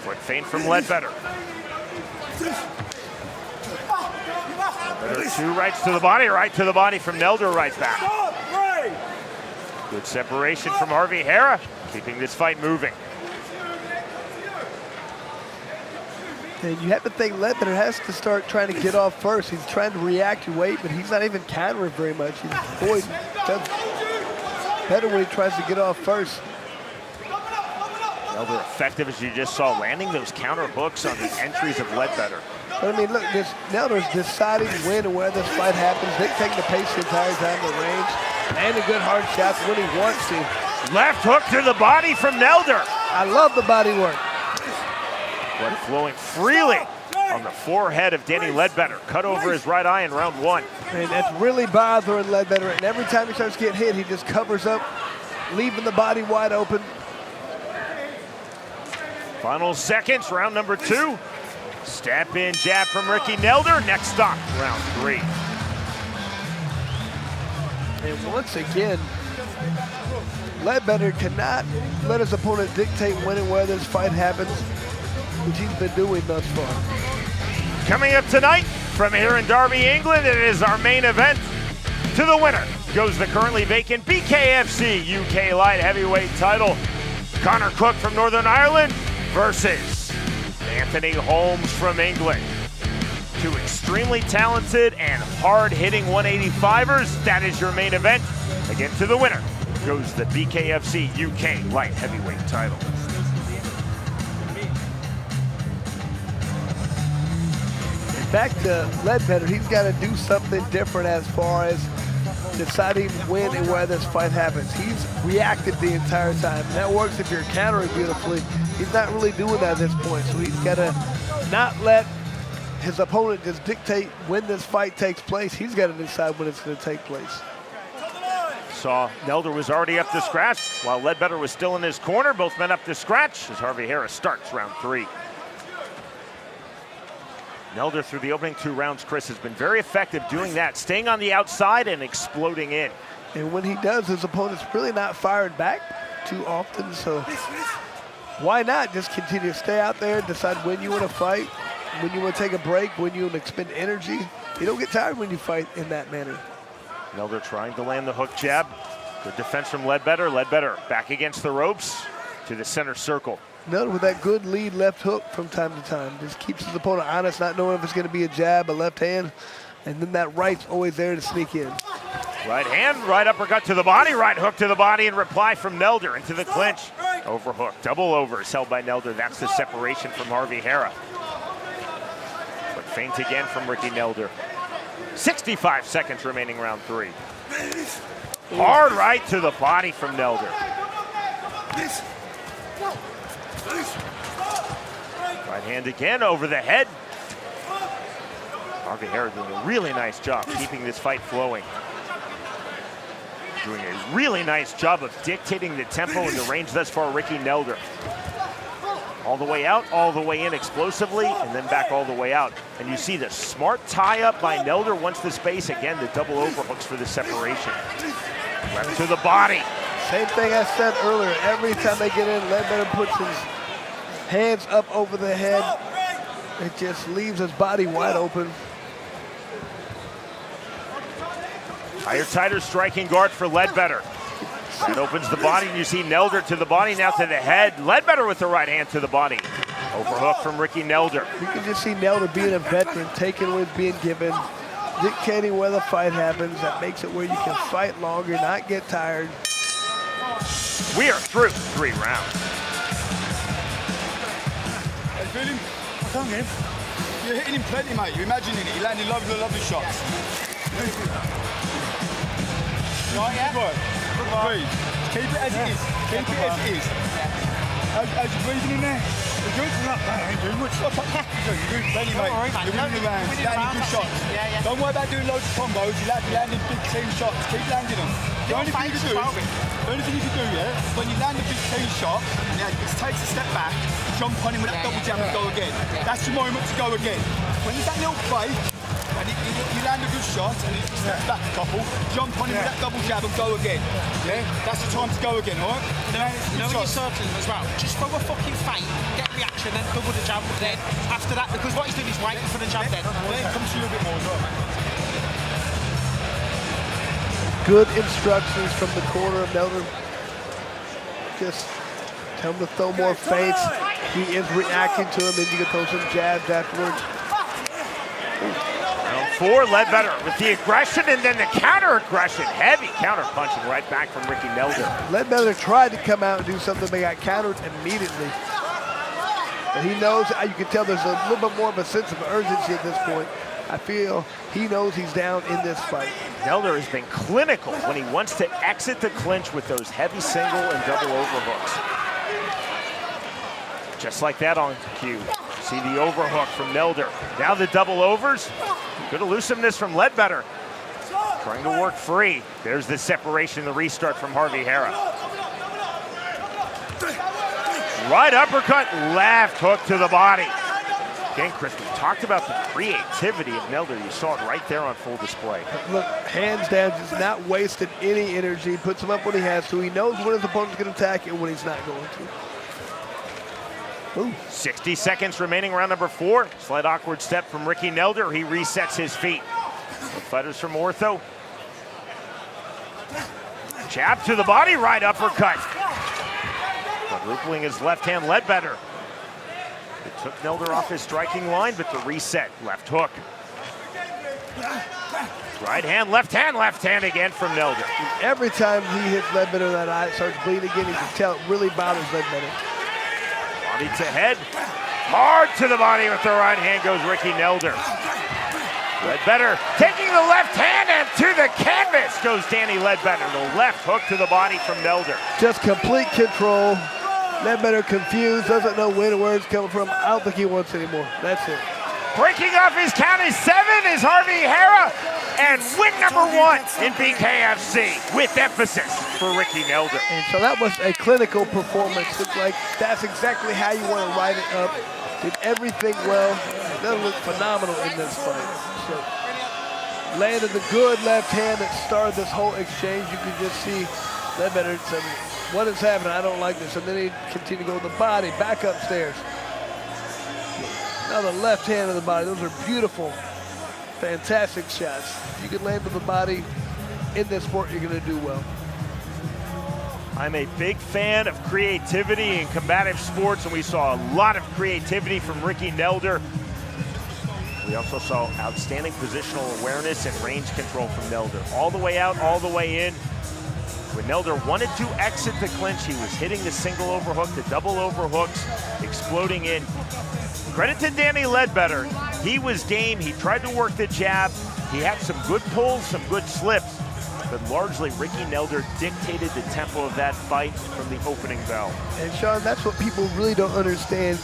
Foot feint from Ledbetter. Ledbetter, two rights to the body, right to the body from Nelder, right back. Good separation from Harvey Hara, keeping this fight moving. And you have to think Ledbetter has to start trying to get off first. He's trying to react to weight, but he's not even countering very much. He's avoiding. Does better when he tries to get off first. Nelder effective, as you just saw, landing those counter hooks on the entries of Ledbetter. But I mean, look, Nelder's deciding when and where this fight happens. Dictating the pace the entire time, the range, and a good hard shots when he wants to. Left hook to the body from Nelder. I love the body work. Blood flowing freely on the forehead of Danny Ledbetter. Cut over his right eye in round one. And that's really bothering Ledbetter. And every time he starts getting hit, he just covers up, leaving the body wide open. Final seconds, round number two. Step in jab from Ricky Nelder. Next stop, round three. And once again, Ledbetter cannot let his opponent dictate when and where this fight happens, which he's been doing thus far. Coming up tonight from here in Derby, England, it is our main event. To the winner goes the currently vacant BKFC UK light heavyweight title. Conor Cooke from Northern Ireland versus Anthony Holmes from England. Two extremely talented and hard-hitting 185ers. That is your main event. Again, to the winner goes the BKFC UK light heavyweight title. Back to Ledbetter, he's got to do something different as far as deciding when and where this fight happens. He's reacted the entire time. And that works if you're countering beautifully. He's not really doing that at this point, so he's got to not let his opponent just dictate when this fight takes place. He's got to decide when it's going to take place. Saw Nelder was already up to scratch while Ledbetter was still in his corner. Both men up to scratch as Harvey Hara starts round three. Nelder through the opening two rounds, Chris, has been very effective doing that, staying on the outside and exploding in. And when he does, his opponent's really not firing back too often, so why not just continue to stay out there, decide when you want to fight, when you want to take a break, when you want to expend energy. You don't get tired when you fight in that manner. Nelder trying to land the hook jab. Good defense from Ledbetter. Ledbetter back against the ropes to the center circle. Nelder with that good lead left hook from time to time. Just keeps his opponent honest, not knowing if it's going to be a jab, a left hand, and then that right's always there to sneak in. Right hand, right uppercut to the body, right hook to the body, and reply from Nelder into the clinch. Overhook, double overs held by Nelder. That's the separation from Harvey Hara. But feint again from Ricky Nelder. 65 seconds remaining round three. Hard right to the body from Nelder. Right hand again over the head. Harvey Hara doing a really nice job keeping this fight flowing. Doing a really nice job of dictating the tempo and the range thus far, Ricky Nelder. All the way out, all the way in explosively, and then back all the way out. And you see the smart tie-up by Nelder once the space. Again, the double overhooks for the separation. Left to the body. Same thing I said earlier. Every time they get in, Ledbetter puts his hands up over the head. It just leaves his body wide open. Higher, tighter striking guard for Ledbetter. That opens the body, and you see Nelder to the body, now to the head. Ledbetter with the right hand to the body. Overhook from Ricky Nelder. You can just see Nelder being a veteran, taking what is being given, dictating where the fight happens. That makes it where you can fight longer, not get tired. We are through 3 rounds. Hey, feel him? Come on, him. You're hitting him plenty, mate. You're imagining it. He landed lovely shots. Right, yeah? Good work. Good work. Breathe. Keep it as it is. Keep it as it is. How's you breathing in there? You're good? Not bad. I ain't doing much. You're doing plenty, mate. You're winning the round. You're landing good shots. Don't worry about doing loads of combos. You're landing big team shots. Keep landing them. The only thing you can do, yeah, when you land a big team shot, and it takes a step back, jump on him with that double jab and go again. That's your moment to go again. When there's that little break, and you land a good shot, and he steps back a couple, jump on him with that double jab and go again. Yeah, that's the time to go again, all right? You know when you're circling as well, just throw a fucking feint, get reaction, then double the jab, then after that, because what he's doing is waiting for the jab then. It comes to you a bit more as well, mate. Good instructions from the corner of Nelder. Just tell him to throw more feints. He is reacting to him, and you can throw some jabs afterwards. Round 4, Ledbetter with the aggression and then the counter-aggression. Heavy counter-punching right back from Ricky Nelder. Ledbetter tried to come out and do something, but got countered immediately. But he knows, you can tell there's a little bit more of a sense of urgency at this point. I feel he knows he's down in this fight. Nelder has been clinical when he wants to exit the clinch with those heavy single and double overhooks. Just like that on cue. See the overhook from Nelder. Now the double overs. Good elusiveness from Ledbetter. Trying to work free. There's the separation, the restart from Harvey Hara. Right uppercut, left hook to the body. Again, Chris, we talked about the creativity of Nelder. You saw it right there on full display. Look, hands down, just not wasted any energy. Puts him up when he has to. He knows when his opponent's going to attack and when he's not going to. Ooh. 60 seconds remaining, round number 4. Slight awkward step from Ricky Nelder. He resets his feet. The fighters from Ortho. Jab to the body, right uppercut. Quadrupling his left hand, Ledbetter. It took Nelder off his striking line, but the reset, left hook. Right hand again from Nelder. Every time he hits Ledbetter in that eye, it starts bleeding again. You can tell it really bothers Ledbetter. Body to head. Hard to the body with the right hand goes Ricky Nelder. Ledbetter taking the left hand and to the canvas goes Danny Ledbetter. The left hook to the body from Nelder. Just complete control. Ledbetter confused, doesn't know when and where it's coming from. I don't think he wants anymore. That's it. Breaking off his count is 7 is Harvey Hara. And win number 1 in BKFC with emphasis for Ricky Nelder. And so that was a clinical performance. Looks like that's exactly how you want to write it up. Did everything well. That looked phenomenal in this fight. So landed the good left hand that started this whole exchange. You could just see Ledbetter said, what is happening? I don't like this. And then he continued to go with the body, back upstairs. Now the left hand of the body. Those are beautiful, fantastic shots. If you can land with the body in this sport, you're going to do well. I'm a big fan of creativity in combative sports, and we saw a lot of creativity from Ricky Nelder. We also saw outstanding positional awareness and range control from Nelder. All the way out, all the way in. When Nelder wanted to exit the clinch, he was hitting the single overhook, the double overhooks, exploding in. Credit to Danny Ledbetter. He was game. He tried to work the jab. He had some good pulls, some good slips, but largely Ricky Nelder dictated the tempo of that fight from the opening bell. And Sean, that's what people really don't understand.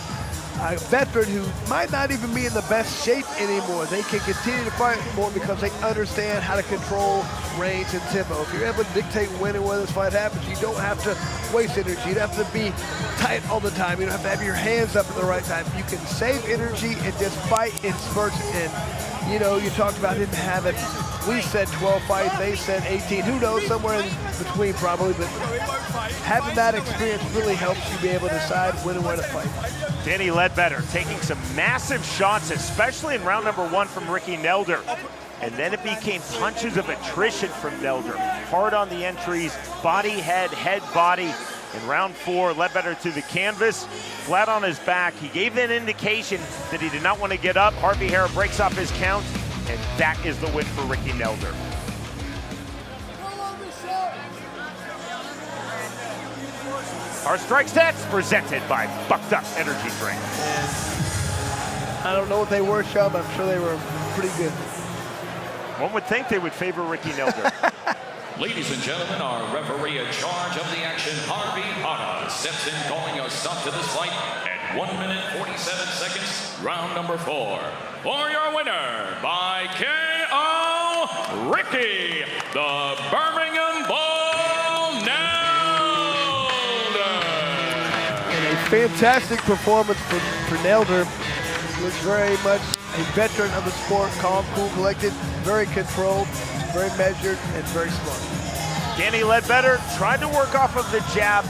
A veteran who might not even be in the best shape anymore, they can continue to fight more because they understand how to control range and tempo. If you're able to dictate when and where this fight happens, you don't have to waste energy. You don't have to be tight all the time. You don't have to have your hands up at the right time. You can save energy and just fight in spurts. And you know, you talked about him having, we said 12 fights, they said 18. Who knows, somewhere in between probably, but having that experience really helps you be able to decide when and where to fight. Danny Ledbetter taking some massive shots, especially in round number 1 from Ricky Nelder. And then it became punches of attrition from Nelder. Hard on the entries, body, head, body. In round 4, Ledbetter to the canvas, flat on his back. He gave an indication that he did not want to get up. Harvey Hara breaks off his count. and that is the win for Ricky Nelder. Our strike stats presented by Bucked Up Energy Drink. And I don't know what they were, Sean, but I'm sure they were pretty good. One would think they would favor Ricky Nelder. Ladies and gentlemen, our referee in charge of the action, Harvey Hara, steps in calling a stop to this fight at 1 minute 47 seconds, round number 4. For your winner by KO, Ricky, the Birmingham Bull Nelder. And a fantastic performance for Nelder. Looks very much a veteran of the sport, calm, cool, collected, very controlled, very measured, and very smart. Danny Ledbetter tried to work off of the jab,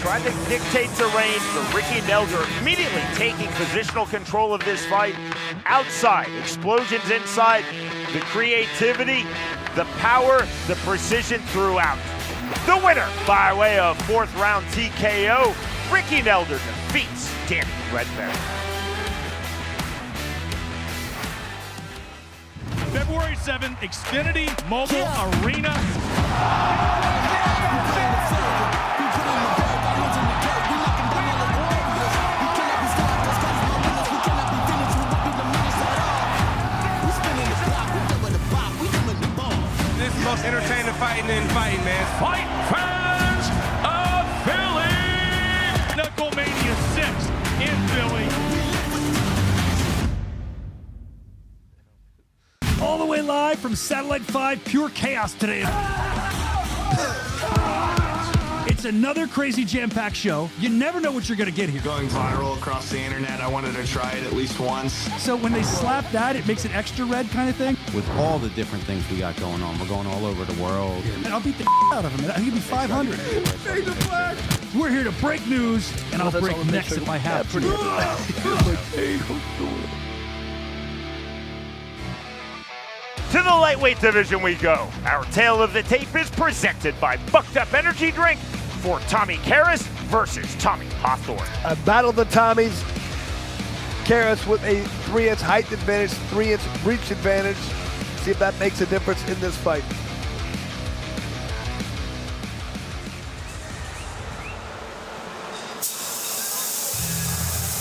tried to dictate the range, but Ricky Nelder immediately taking positional control of this fight. Outside, explosions inside, the creativity, the power, the precision throughout. The winner by way of 4th round TKO, Ricky Nelder defeats Danny Ledbetter. February 7th, Xfinity Mobile Arena. This is the most entertaining fighting in fighting, man. Fight fans of Philly! Knuckle Mania 6 in Philly. All the way live from Satellite 5, pure chaos today. It's another crazy jam-packed show. You never know what you're going to get here. Going viral across the internet, I wanted to try it at least once. So when they slap that, it makes it extra red kind of thing. With all the different things we got going on, we're going all over the world. And I'll beat the out of him. He'll be 500. We're here to break news, and I'll break necks if I have to. To the lightweight division we go. Our tale of the tape is presented by Bucked Up Energy Drink for Tommy Karras versus Tommy Hawthorne. A battle of the Tommies. Karras with a 3-inch height advantage, 3-inch reach advantage. See if that makes a difference in this fight.